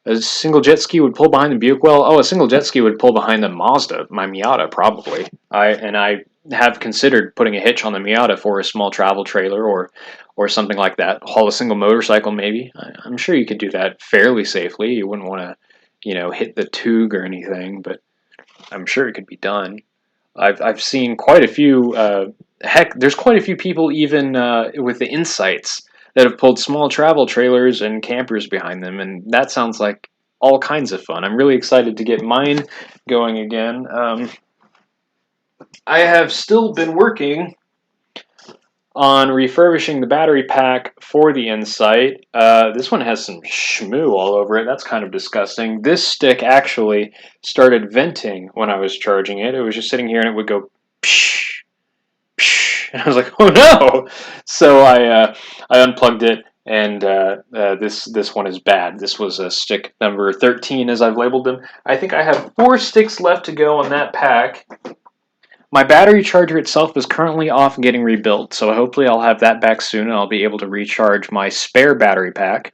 A single jet ski would pull behind the Buick well. Oh, a single jet ski would pull behind the Mazda, my Miata, probably. I have considered putting a hitch on the Miata for a small travel trailer or something like that. Haul a single motorcycle, maybe. I'm sure you could do that fairly safely. You wouldn't want to, hit the Tug or anything, but I'm sure it could be done. I've seen quite a few. There's quite a few people even with the Insights that have pulled small travel trailers and campers behind them, and that sounds like all kinds of fun. I'm really excited to get mine going again. I have still been working on refurbishing the battery pack for the Insight. This one has some shmoo all over it. That's kind of disgusting. This stick actually started venting when I was charging it. It was just sitting here and it would go psh, psh, and I was like, oh no! So I unplugged it, and this one is bad. This was a stick number 13, as I've labeled them. I think I have 4 sticks left to go on that pack. My battery charger itself is currently off and getting rebuilt, so hopefully I'll have that back soon and I'll be able to recharge my spare battery pack.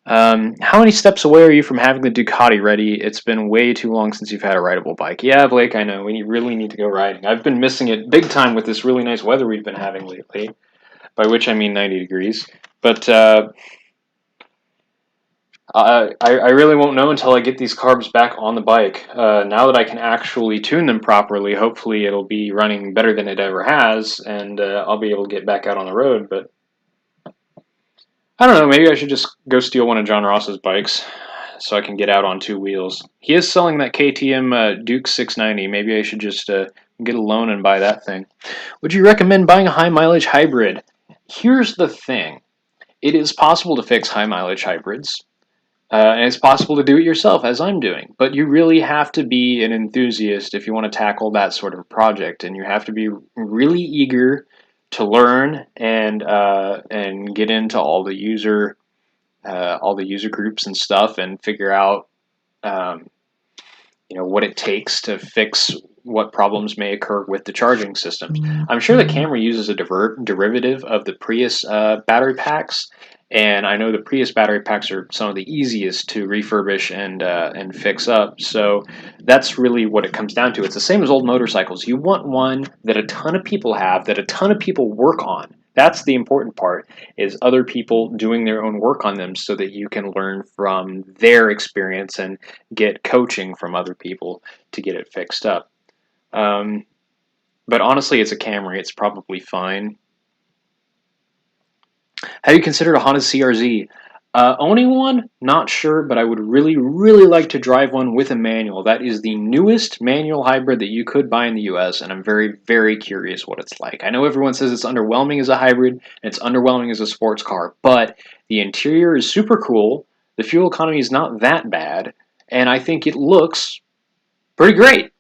How many steps away are you from having the Ducati ready? It's been way too long since you've had a rideable bike. Yeah, Blake, I know. We really need to go riding. I've been missing it big time with this really nice weather we've been having lately, by which I mean 90 degrees. But I really won't know until I get these carbs back on the bike. Now that I can actually tune them properly, hopefully it'll be running better than it ever has, and I'll be able to get back out on the road. But I don't know, maybe I should just go steal one of John Ross's bikes so I can get out on 2 wheels. He is selling that KTM Duke 690. Maybe I should just Get a loan and buy that thing. Would you recommend buying a high mileage hybrid? Here's the thing. It is possible to fix high mileage hybrids. And it's possible to do it yourself, as I'm doing. But you really have to be an enthusiast if you want to tackle that sort of project, and you have to be really eager to learn and get into all the user groups and stuff, and figure out um, what it takes to fix what problems may occur with the charging systems. I'm sure the Camry uses a derivative of the Prius battery packs, and I know the Prius battery packs are some of the easiest to refurbish and fix up. So that's really what it comes down to. It's the same as old motorcycles. You want one that a ton of people have, that a ton of people work on. That's the important part, is other people doing their own work on them so that you can learn from their experience and get coaching from other people to get it fixed up. Um, but honestly, it's a Camry. It's probably fine. Have you considered a Honda CRZ? Owning one, not sure, but I would really, really like to drive one with a manual. That is the newest manual hybrid that you could buy in the US, and I'm very, very curious what it's like. I know everyone says it's underwhelming as a hybrid, and it's underwhelming as a sports car, but the interior is super cool, the fuel economy is not that bad, and I think it looks pretty great.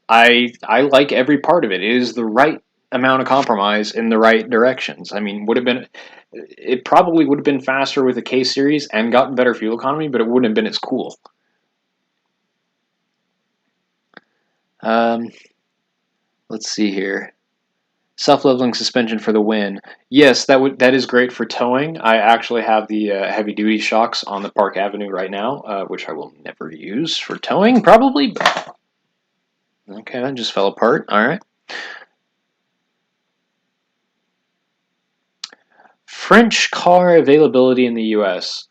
I like every part of it. It is the right amount of compromise in the right directions. I mean, it probably would have been faster with a K series and gotten better fuel economy, but it wouldn't have been as cool. Um, let's see here. Self-leveling suspension for the win. Yes, that is great for towing. I actually have the heavy-duty shocks on the Park Avenue right now, which I will never use for towing, probably. Okay, that just fell apart. All right. French car availability in the U.S.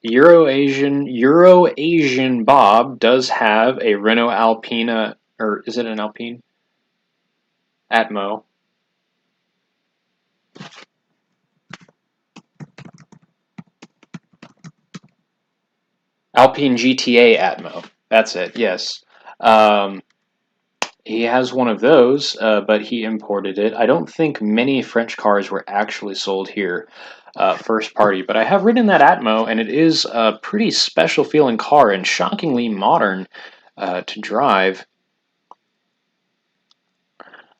Euro Asian Bob does have a Renault Alpina, or is it an Alpine? Atmo. Alpine GTA Atmo. That's it, yes. Um, he has one of those, but he imported it. I don't think many French cars were actually sold here first party, but I have ridden that Atmo, and it is a pretty special feeling car and shockingly modern to drive.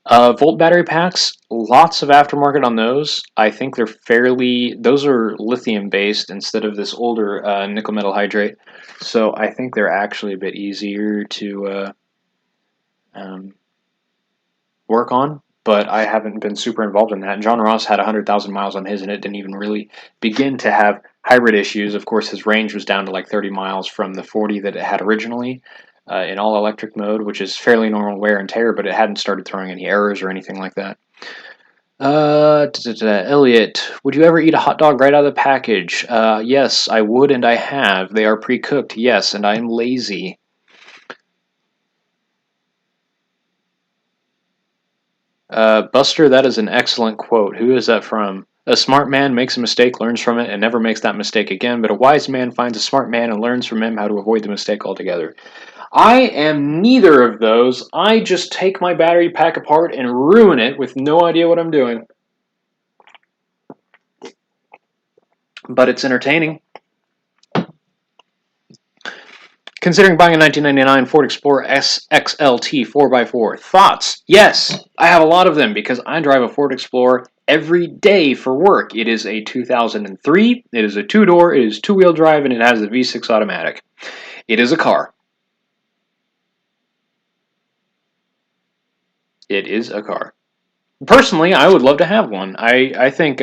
Volt battery packs, lots of aftermarket on those. I think those are lithium based instead of this older nickel metal hydrate. So I think they're actually a bit easier to um, work on, but I haven't been super involved in that. John Ross had 100,000 miles on his, and it didn't even really begin to have hybrid issues. Of course, his range was down to like 30 miles from the 40 that it had originally in all electric mode, which is fairly normal wear and tear, but it hadn't started throwing any errors or anything like that. Elliot, would you ever eat a hot dog right out of the package? Yes, I would, and I have. They are pre-cooked, yes, and I am lazy. Buster, that is an excellent quote. Who is that from? A smart man makes a mistake, learns from it, and never makes that mistake again, but a wise man finds a smart man and learns from him how to avoid the mistake altogether. I am neither of those. I just take my battery pack apart and ruin it with no idea what I'm doing. But it's entertaining. Considering buying a 1999 Ford Explorer XLT 4x4, thoughts? Yes, I have a lot of them because I drive a Ford Explorer every day for work. It is a 2003, it is a two-door, it is two-wheel drive, and it has a V6 automatic. It is a car. It is a car. Personally, I would love to have one. I think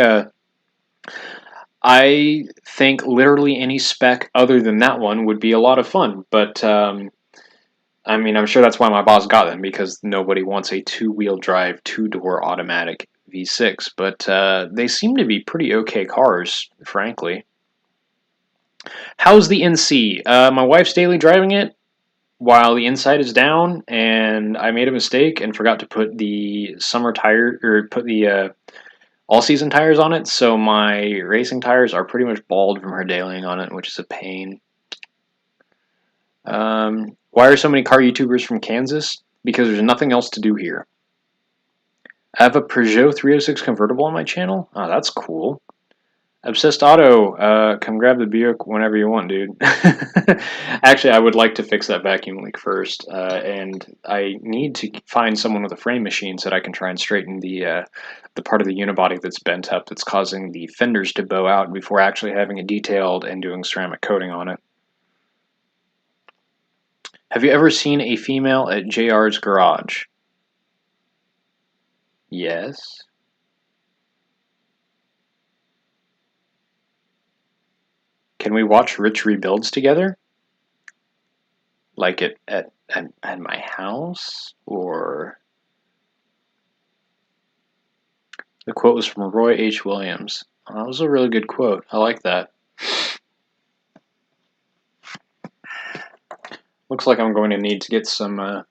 literally any spec other than that one would be a lot of fun, but I mean, I'm sure that's why my boss got them, because nobody wants a two-wheel drive, two-door automatic V6, but they seem to be pretty okay cars, frankly. How's the NC? My wife's daily driving it while the inside is down, and I made a mistake and forgot to put the summer tire, or put the all-season tires on it, so my racing tires are pretty much bald from her dailying on it, which is a pain. Why are so many car YouTubers from Kansas? because there's nothing else to do here. I have a Peugeot 306 convertible on my channel. Oh, that's cool. Obsessed Auto, come grab the Buick whenever you want, dude. Actually, I would like to fix that vacuum leak first, and I need to find someone with a frame machine so that I can try and straighten the part of the unibody that's bent up that's causing the fenders to bow out before actually having it detailed and doing ceramic coating on it. Have you ever seen a female at JR's garage? Yes. Can we watch Rich Rebuilds together? Like at my house? Or... The quote was from Roy H. Williams. Oh, that was a really good quote. I like that. Looks like I'm going to need to get some...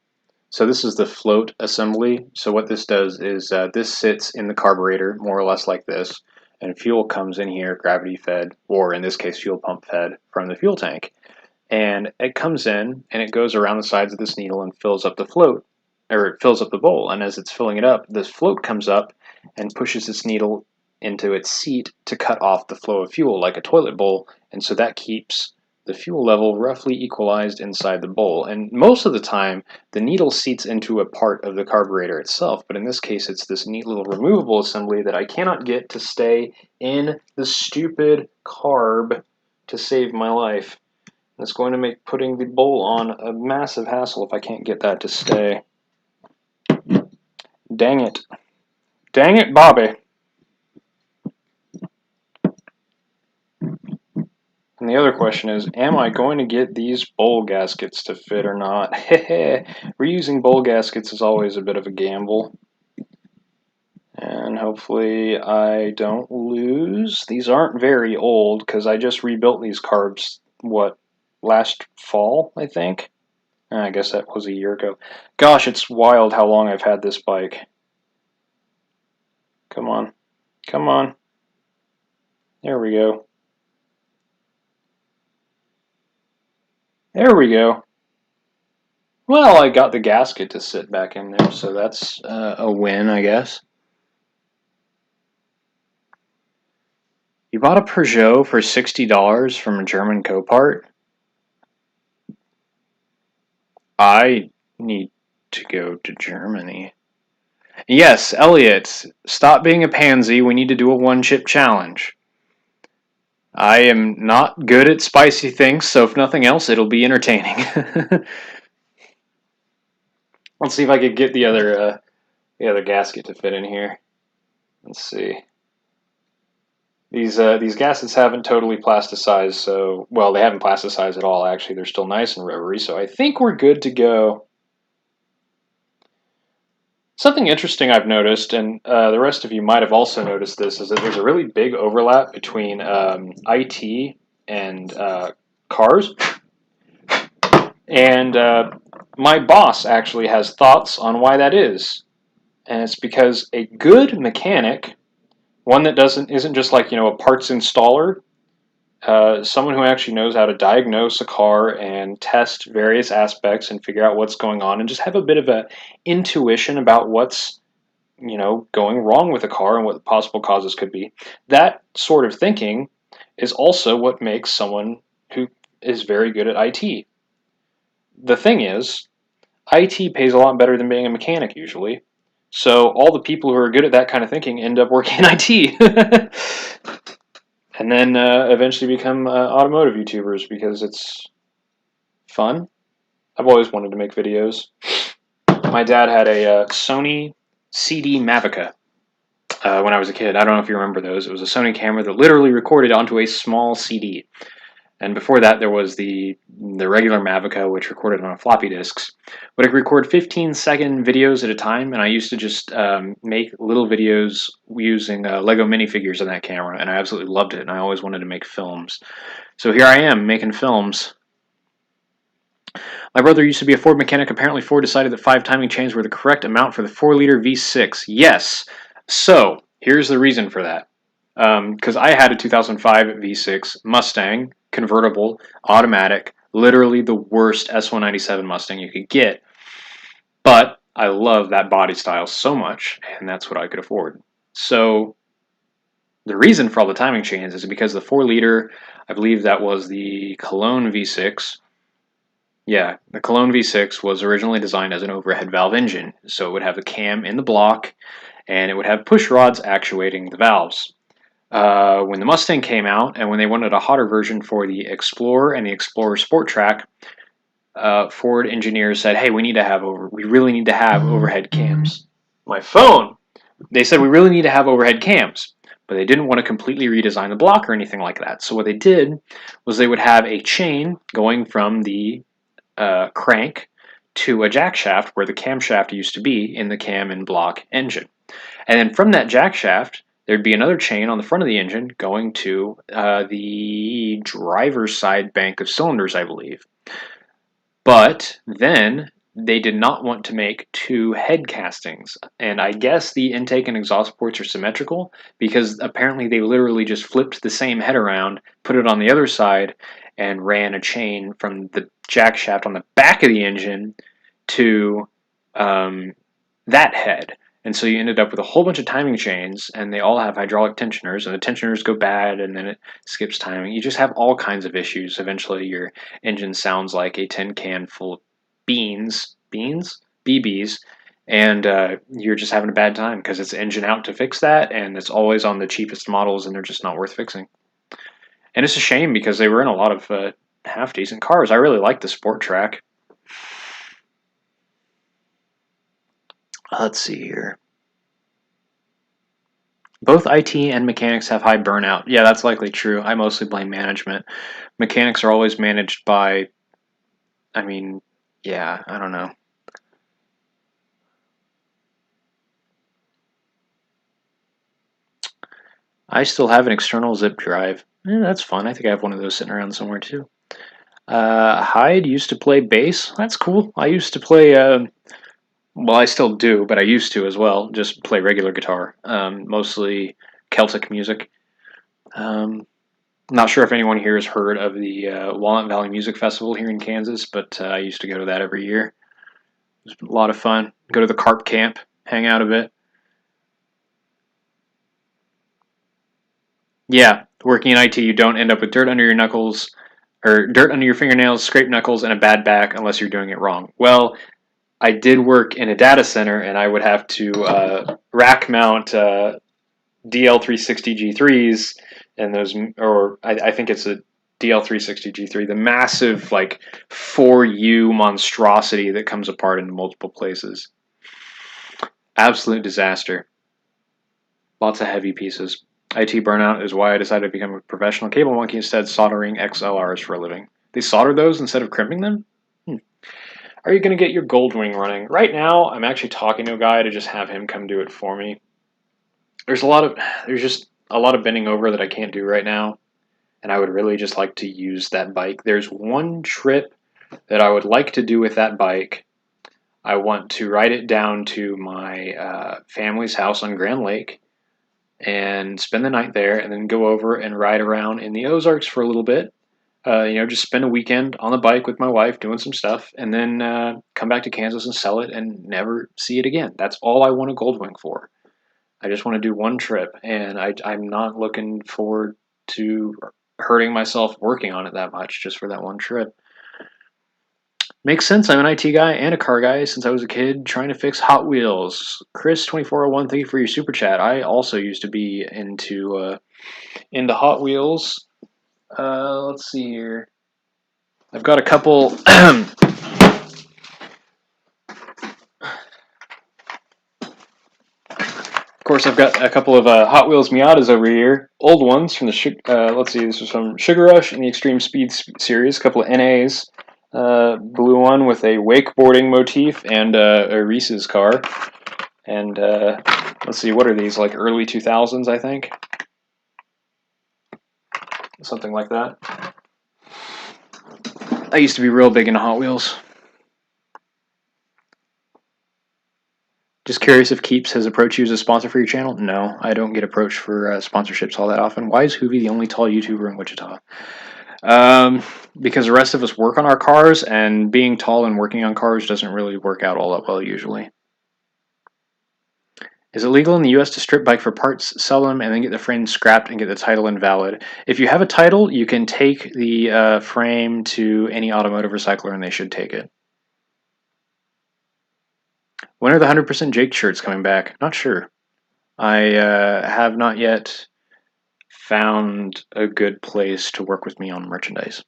So this is the float assembly. So what this does is this sits in the carburetor, more or less like this, and fuel comes in here, gravity fed, or in this case, fuel pump fed from the fuel tank. And it comes in, and it goes around the sides of this needle and fills up the float, or it fills up the bowl. And as it's filling it up, this float comes up and pushes this needle into its seat to cut off the flow of fuel like a toilet bowl. And so that keeps the fuel level roughly equalized inside the bowl. And most of the time, the needle seats into a part of the carburetor itself, but in this case, it's this neat little removable assembly that I cannot get to stay in the stupid carb to save my life. And it's going to make putting the bowl on a massive hassle if I can't get that to stay. Dang it. Dang it, Bobby. And the other question is, am I going to get these bowl gaskets to fit or not? Reusing bowl gaskets is always a bit of a gamble. And hopefully I don't lose. These aren't very old because I just rebuilt these carbs, last fall, I think? I guess that was a year ago. Gosh, it's wild how long I've had this bike. Come on. Come on. There we go. There we go. Well, I got the gasket to sit back in there, so that's a win, I guess. You bought a Peugeot for $60 from a German Copart? I need to go to Germany. Yes, Elliot, stop being a pansy. We need to do a one-chip challenge. I am not good at spicy things, so if nothing else, it'll be entertaining. Let's see if I could get the other gasket to fit in here. Let's see. These gaskets haven't totally plasticized, so well, they haven't plasticized at all. Actually, they're still nice and rubbery, so I think we're good to go. Something interesting I've noticed, and the rest of you might have also noticed this, is that there's a really big overlap between IT and cars. And my boss actually has thoughts on why that is. And it's because a good mechanic, one that isn't just like, a parts installer, someone who actually knows how to diagnose a car and test various aspects and figure out what's going on and just have a bit of a intuition about what's going wrong with a car and what the possible causes could be. That sort of thinking is also what makes someone who is very good at IT. The thing is, IT pays a lot better than being a mechanic usually. So all the people who are good at that kind of thinking end up working in IT. And then eventually become automotive YouTubers because it's fun. I've always wanted to make videos. My dad had a Sony CD Mavica when I was a kid. I don't know if you remember those. It was a Sony camera that literally recorded onto a small CD. And before that, there was the regular Mavica, which recorded on floppy disks. But it could record 15-second videos at a time, and I used to just make little videos using Lego minifigures on that camera, and I absolutely loved it, and I always wanted to make films. So here I am, making films. My brother used to be a Ford mechanic. Apparently Ford decided that 5 timing chains were the correct amount for the 4-liter V6. Yes. So, here's the reason for that. Because I had a 2005 V6 Mustang, convertible, automatic, literally the worst S197 Mustang you could get. But I love that body style so much, and that's what I could afford. So the reason for all the timing chains is because the 4-liter, I believe that was the Cologne V6. Yeah, the Cologne V6 was originally designed as an overhead valve engine, so it would have the cam in the block, and it would have push rods actuating the valves. When the Mustang came out, and when they wanted a hotter version for the Explorer and the Explorer Sport Track, Ford engineers said, "Hey, we really need to have overhead cams." My phone. They said we really need to have overhead cams, but they didn't want to completely redesign the block or anything like that. So what they did was they would have a chain going from the crank to a jack shaft where the camshaft used to be in the cam and block engine. And then from that jack shaft, there'd be another chain on the front of the engine going to the driver's side bank of cylinders, I believe. But then they did not want to make 2 head castings. And I guess the intake and exhaust ports are symmetrical because apparently they literally just flipped the same head around, put it on the other side, and ran a chain from the jack shaft on the back of the engine to that head. And so you ended up with a whole bunch of timing chains, and they all have hydraulic tensioners, and the tensioners go bad, and then it skips timing. You just have all kinds of issues. Eventually, your engine sounds like a tin can full of BBs, and you're just having a bad time because it's engine out to fix that, and it's always on the cheapest models, and they're just not worth fixing. And it's a shame because they were in a lot of half-decent cars. I really like the Sport Track. Let's see here. Both IT and mechanics have high burnout. Yeah, that's likely true. I mostly blame management. Mechanics are always managed by, I mean, yeah, I don't know. I still have an external zip drive. That's fun. I think I have one of those sitting around somewhere too. Hyde used to play bass. That's cool. I used to play, well, I still do, but I used to as well, just play regular guitar. Mostly Celtic music. Not sure if anyone here has heard of the Walnut Valley Music Festival here in Kansas, but I used to go to that every year. It was a lot of fun. Go to the carp camp, hang out a bit. Yeah, working in IT, you don't end up with dirt under your knuckles, or dirt under your fingernails, scraped knuckles, and a bad back unless you're doing it wrong. Well, I did work in a data center, and I would have to rack mount DL360 G3s, and those, or I think it's a DL360 G3, the massive like 4U monstrosity that comes apart into multiple places. Absolute disaster. Lots of heavy pieces. IT burnout is why I decided to become a professional cable monkey instead, soldering XLRs for a living. They solder those instead of crimping them? Are you going to get your Goldwing running? Right now, I'm actually talking to a guy to just have him come do it for me. There's just a lot of bending over that I can't do right now, and I would really just like to use that bike. There's one trip that I would like to do with that bike. I want to ride it down to my family's house on Grand Lake and spend the night there, and then go over and ride around in the Ozarks for a little bit. Just spend a weekend on the bike with my wife doing some stuff, and then come back to Kansas and sell it and never see it again. That's all I want a Goldwing for. I just want to do one trip, and I'm not looking forward to hurting myself working on it that much just for that one trip. Makes sense. I'm an IT guy and a car guy since I was a kid trying to fix Hot Wheels. Chris2401, thank you for your super chat. I also used to be into Hot Wheels. Let's see here. I've got a couple. Of course, I've got a couple of Hot Wheels Miatas over here. Old ones from the let's see, this was from Sugar Rush and the Extreme Speed series. A couple of NAs. Blue one with a wakeboarding motif and a Reese's car. And let's see, what are these? Like early 2000s, I think. Something like that. I used to be real big into Hot Wheels. Just curious if Keeps has approached you as a sponsor for your channel? No, I don't get approached for sponsorships all that often. Why is Hoovie the only tall YouTuber in Wichita? Because the rest of us work on our cars, and being tall and working on cars doesn't really work out all that well usually. Is it legal in the US to strip bike for parts, sell them, and then get the frame scrapped and get the title invalid? If you have a title, you can take the frame to any automotive recycler and they should take it. When are the 100% Jake shirts coming back? Not sure. I have not yet found a good place to work with me on merchandise.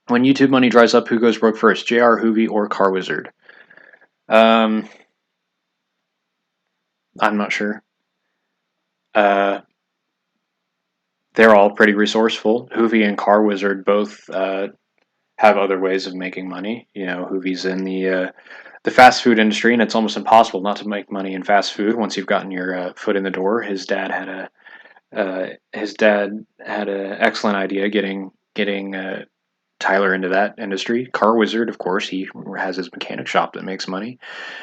When YouTube money dries up, who goes broke first, JR, Hoovy, or Car Wizard? I'm not sure. They're all pretty resourceful. Hoovy and Car Wizard both have other ways of making money. You know, Hoovy's in the fast food industry, and it's almost impossible not to make money in fast food once you've gotten your foot in the door. His dad had an excellent idea getting Tyler into that industry. Car Wizard, of course, he has his mechanic shop that makes money.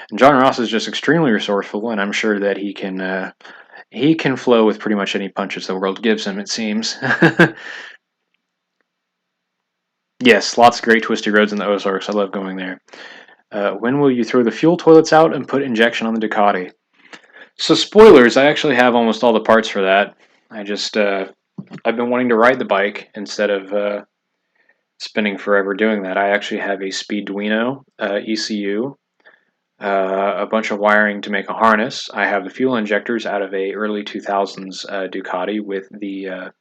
And John Ross is just extremely resourceful, and I'm sure that he can flow with pretty much any punches the world gives him, it seems. Yes, lots of great twisty roads in the Ozarks. I love going there. When will you throw the fuel toilets out and put injection on the Ducati? So spoilers, I actually have almost all the parts for that. I've been wanting to ride the bike instead of spending forever doing that. I actually have a Speeduino ECU, a bunch of wiring to make a harness. I have the fuel injectors out of a early 2000s Ducati with the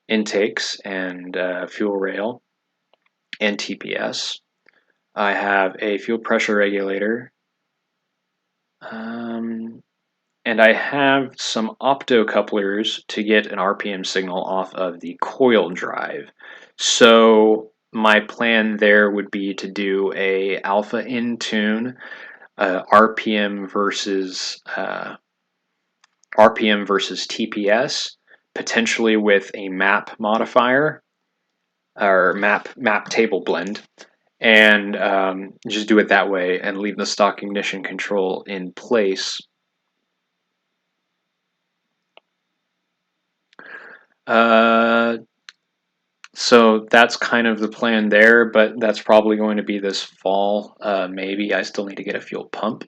intakes and fuel rail and TPS. I have a fuel pressure regulator. And I have some optocouplers to get an RPM signal off of the coil drive. So my plan there would be to do a alpha in tune, RPM versus TPS, potentially with a map modifier or map table blend, and just do it that way and leave the stock ignition control in place. So that's kind of the plan there, but that's probably going to be this fall. Maybe I still need to get a fuel pump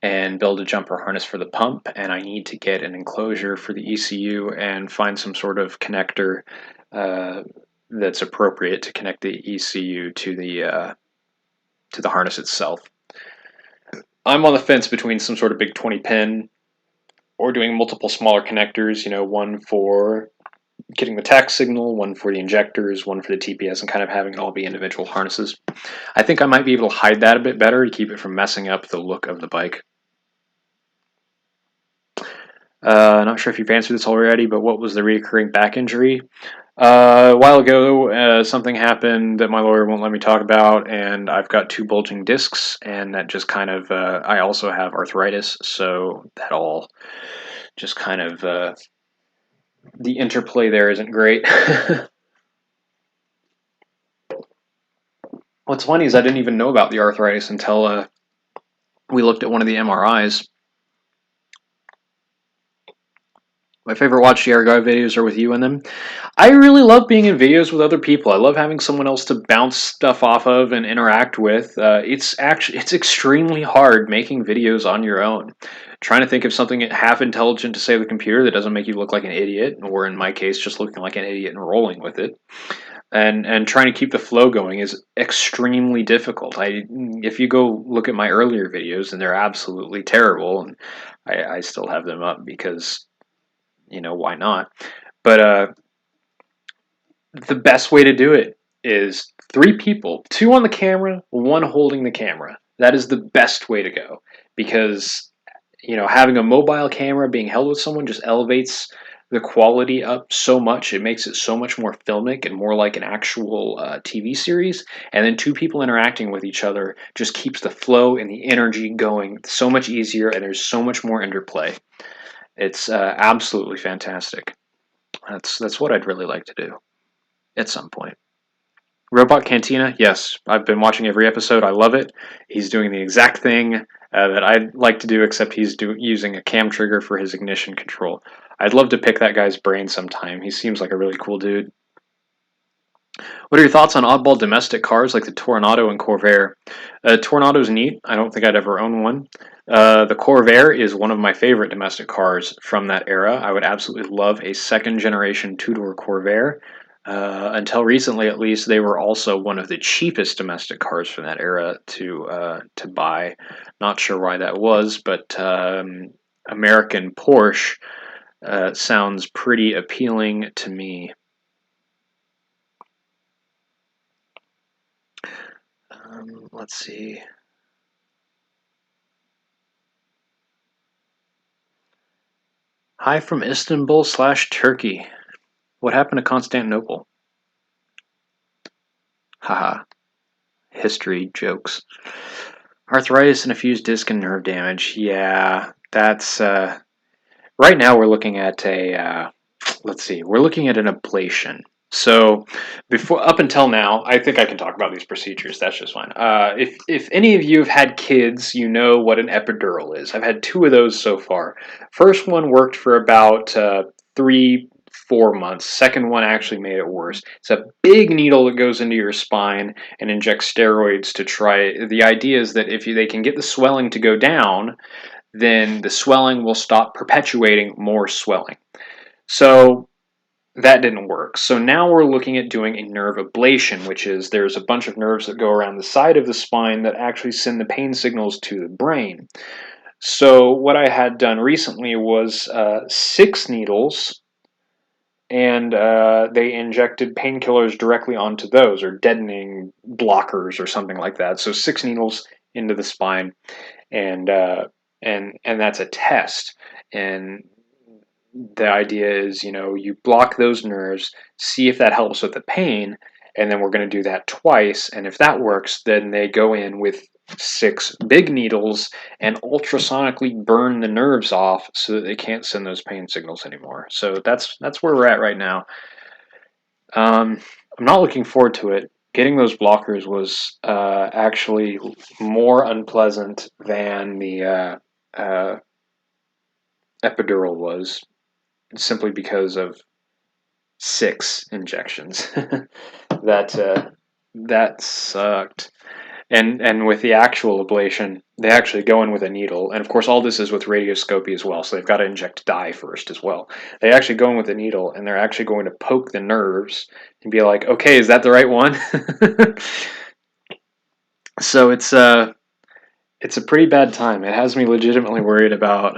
and build a jumper harness for the pump, and I need to get an enclosure for the ECU and find some sort of connector that's appropriate to connect the ECU to the harness itself. I'm on the fence between some sort of big 20 pin or doing multiple smaller connectors, one for getting the tax signal, one for the injectors, one for the TPS, and kind of having it all be individual harnesses. I think I might be able to hide that a bit better to keep it from messing up the look of the bike. Not sure if you've answered this already, but what was the recurring back injury? A while ago, something happened that my lawyer won't let me talk about, and I've got 2 bulging discs, and that just kind of, I also have arthritis, so that all just kind of, the interplay there isn't great. What's funny is I didn't even know about the arthritis until we looked at one of the MRIs. My favorite Watch the Guy videos are with you in them. I really love being in videos with other people. I love having someone else to bounce stuff off of and interact with. It's extremely hard making videos on your own. Trying to think of something half intelligent to say to the computer that doesn't make you look like an idiot, or in my case, just looking like an idiot and rolling with it. And trying to keep the flow going is extremely difficult. If you go look at my earlier videos, and they're absolutely terrible, and I still have them up because, why not? But the best way to do it is 3 people, 2 on the camera, 1 holding the camera. That is the best way to go, because having a mobile camera being held with someone just elevates the quality up so much. It makes it so much more filmic and more like an actual TV series. And then 2 people interacting with each other just keeps the flow and the energy going so much easier, and there's so much more interplay. It's absolutely fantastic. That's what I'd really like to do at some point. Robot Cantina, yes, I've been watching every episode. I love it. He's doing the exact thing that I'd like to do, except he's using a cam trigger for his ignition control. I'd love to pick that guy's brain sometime. He seems like a really cool dude. What are your thoughts on oddball domestic cars like the Toronado and Corvair? Tornado's neat. I don't think I'd ever own one. The Corvair is one of my favorite domestic cars from that era. I would absolutely love a second generation two-door Corvair. Until recently, at least, they were also one of the cheapest domestic cars from that era to buy. Not sure why that was, but American Porsche sounds pretty appealing to me. Let's see. Hi from Istanbul/Turkey. What happened to Constantinople? Haha. History jokes. Arthritis and a fused disc and nerve damage. Yeah, that's right now we're looking at a let's see, we're looking at an ablation. So before up until now, I think I can talk about these procedures. That's just fine. If any of you have had kids, you know what an epidural is. I've had 2 of those so far. First one worked for about 3-4 months. Second one actually made it worse. It's a big needle that goes into your spine and injects steroids to try. The idea is that if they can get the swelling to go down, then the swelling will stop perpetuating more swelling. So that didn't work. So now we're looking at doing a nerve ablation, which is there's a bunch of nerves that go around the side of the spine that actually send the pain signals to the brain. So what I had done recently was 6 needles, and they injected painkillers directly onto those, or deadening blockers or something like that. So 6 needles into the spine, and that's a test. And the idea is, you block those nerves, see if that helps with the pain, and then we're going to do that twice. And if that works, then they go in with 6 big needles and ultrasonically burn the nerves off so that they can't send those pain signals anymore. So that's where we're at right now. I'm not looking forward to it. Getting those blockers was actually more unpleasant than the epidural was, simply because of 6 injections. That sucked. And with the actual ablation, they actually go in with a needle, and of course all this is with radioscopy as well, so they've got to inject dye first as well. They actually go in with a needle, and they're actually going to poke the nerves and be like, okay, is that the right one? So it's a pretty bad time. It has me legitimately worried about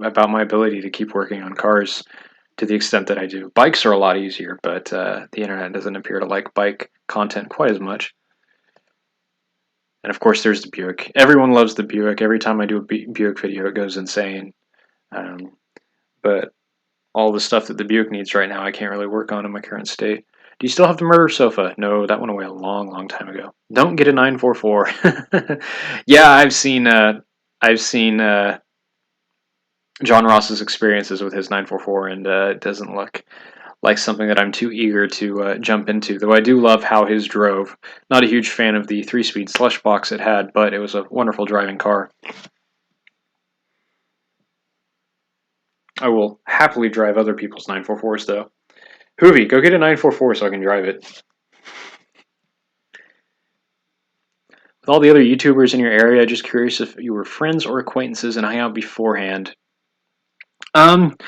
about my ability to keep working on cars to the extent that I do. Bikes are a lot easier, but the internet doesn't appear to like bike content quite as much. And of course, there's the Buick. Everyone loves the Buick. Every time I do a Buick video, it goes insane. But all the stuff that the Buick needs right now, I can't really work on in my current state. Do you still have the murder sofa? No, that went away a long, long time ago. Don't get a 944. Yeah, I've seen John Ross's experiences with his 944, and it doesn't look like something that I'm too eager to jump into. Though I do love how his drove. Not a huge fan of the 3-speed slush box it had, but it was a wonderful driving car. I will happily drive other people's 944s, though. Hoovy, go get a 944 so I can drive it. With all the other YouTubers in your area, just curious if you were friends or acquaintances and hung out beforehand. I'm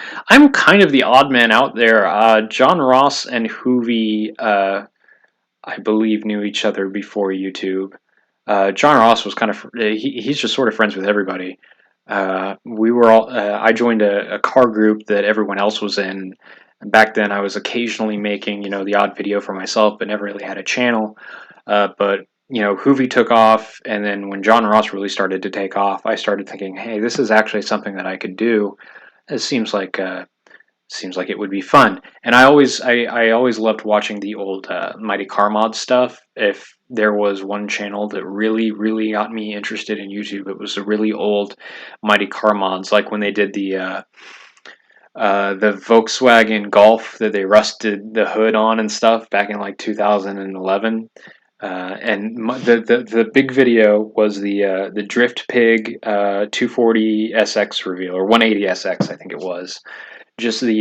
kind of the odd man out there. John Ross and Hoovy, I believe, knew each other before YouTube. John Ross was kind of he's just sort of friends with everybody. We were all I joined a car group that everyone else was in. Back then, I was occasionally making the odd video for myself, but never really had a channel. But Hoovy took off, and then when John Ross really started to take off, I started thinking, hey, this is actually something that I could do. It seems like it would be fun. And I always loved watching the old Mighty Car Mod stuff. If there was one channel that really, really got me interested in YouTube, it was the really old Mighty Car Mods, like when they did the Volkswagen Golf that they rusted the hood on and stuff back in like 2011. And the big video was the Drift Pig 240 SX reveal, or 180 SX, I think it was. just the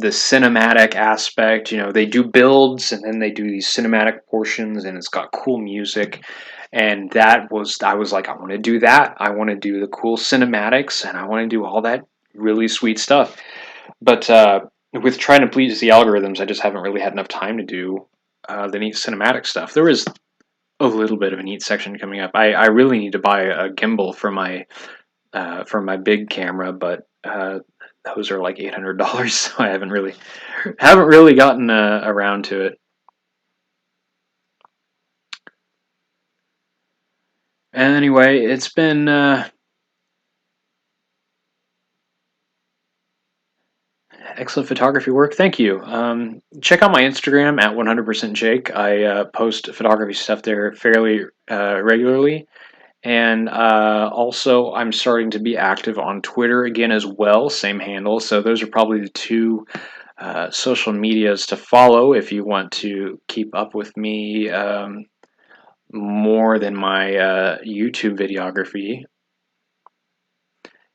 cinematic aspect. You know, they do builds and then they do these cinematic portions, and it's got cool music. And I was like, I want to do that. I want to do the cool cinematics, and I want to do all that really sweet stuff. But with trying to please the algorithms, I just haven't really had enough time to do the neat cinematic stuff. There is a little bit of a neat section coming up. I really need to buy a gimbal for my big camera, but those are like $800, so I haven't really gotten around to it. Anyway, it's been excellent photography work. Thank you. Check out my Instagram at 100%Jake. I post photography stuff there fairly regularly. And also, I'm starting to be active on Twitter again as well, same handle. So those are probably the two social medias to follow if you want to keep up with me more than my YouTube videography.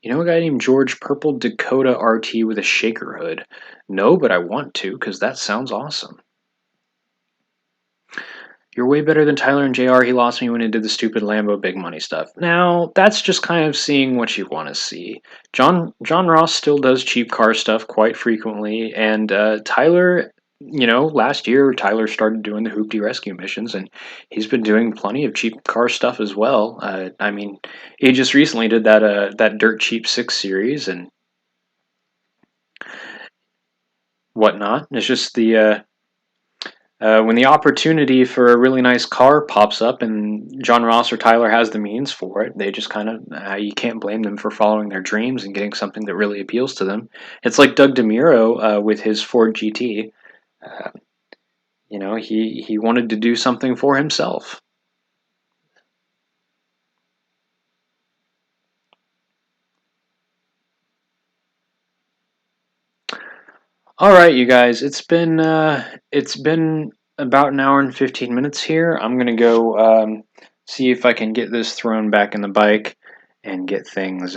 You know a guy named George Purple Dakota RT with a shaker hood? No, but I want to because that sounds awesome. You're way better than Tyler and JR. He lost me when he did the stupid Lambo big money stuff. Now, that's just kind of seeing what you want to see. John Ross still does cheap car stuff quite frequently, and Tyler, you know, last year Tyler started doing the Hoopty Rescue missions, and he's been doing plenty of cheap car stuff as well. I mean, he just recently did that Dirt Cheap 6 series and whatnot. It's just when the opportunity for a really nice car pops up and John Ross or Tyler has the means for it, they just kind of, you can't blame them for following their dreams and getting something that really appeals to them. It's like Doug DeMuro with his Ford GT. Uh, you know, he wanted to do something for himself. All right, you guys, it's been about an hour and 15 minutes here. I'm gonna go see if I can get this thrown back in the bike and get things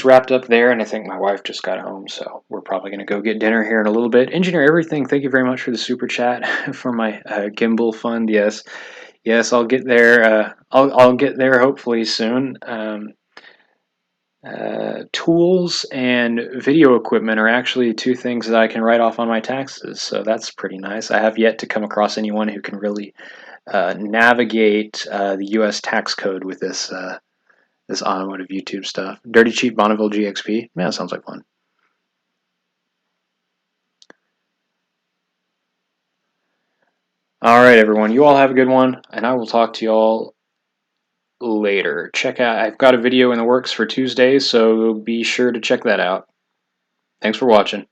wrapped up there. And I think my wife just got home, so we're probably gonna go get dinner here in a little bit. Engineer Everything, thank you very much for the super chat for my gimbal fund. Yes, yes, I'll get there. I'll get there hopefully soon. Tools and video equipment are actually two things that I can write off on my taxes, so that's pretty nice. I have yet to come across anyone who can really navigate the U.S. tax code with this automotive YouTube stuff. Dirty Cheap Bonneville GXP. Yeah, that sounds like fun. All right, everyone. You all have a good one, and I will talk to you all later. Check out, I've got a video in the works for Tuesday, so be sure to check that out. Thanks for watching.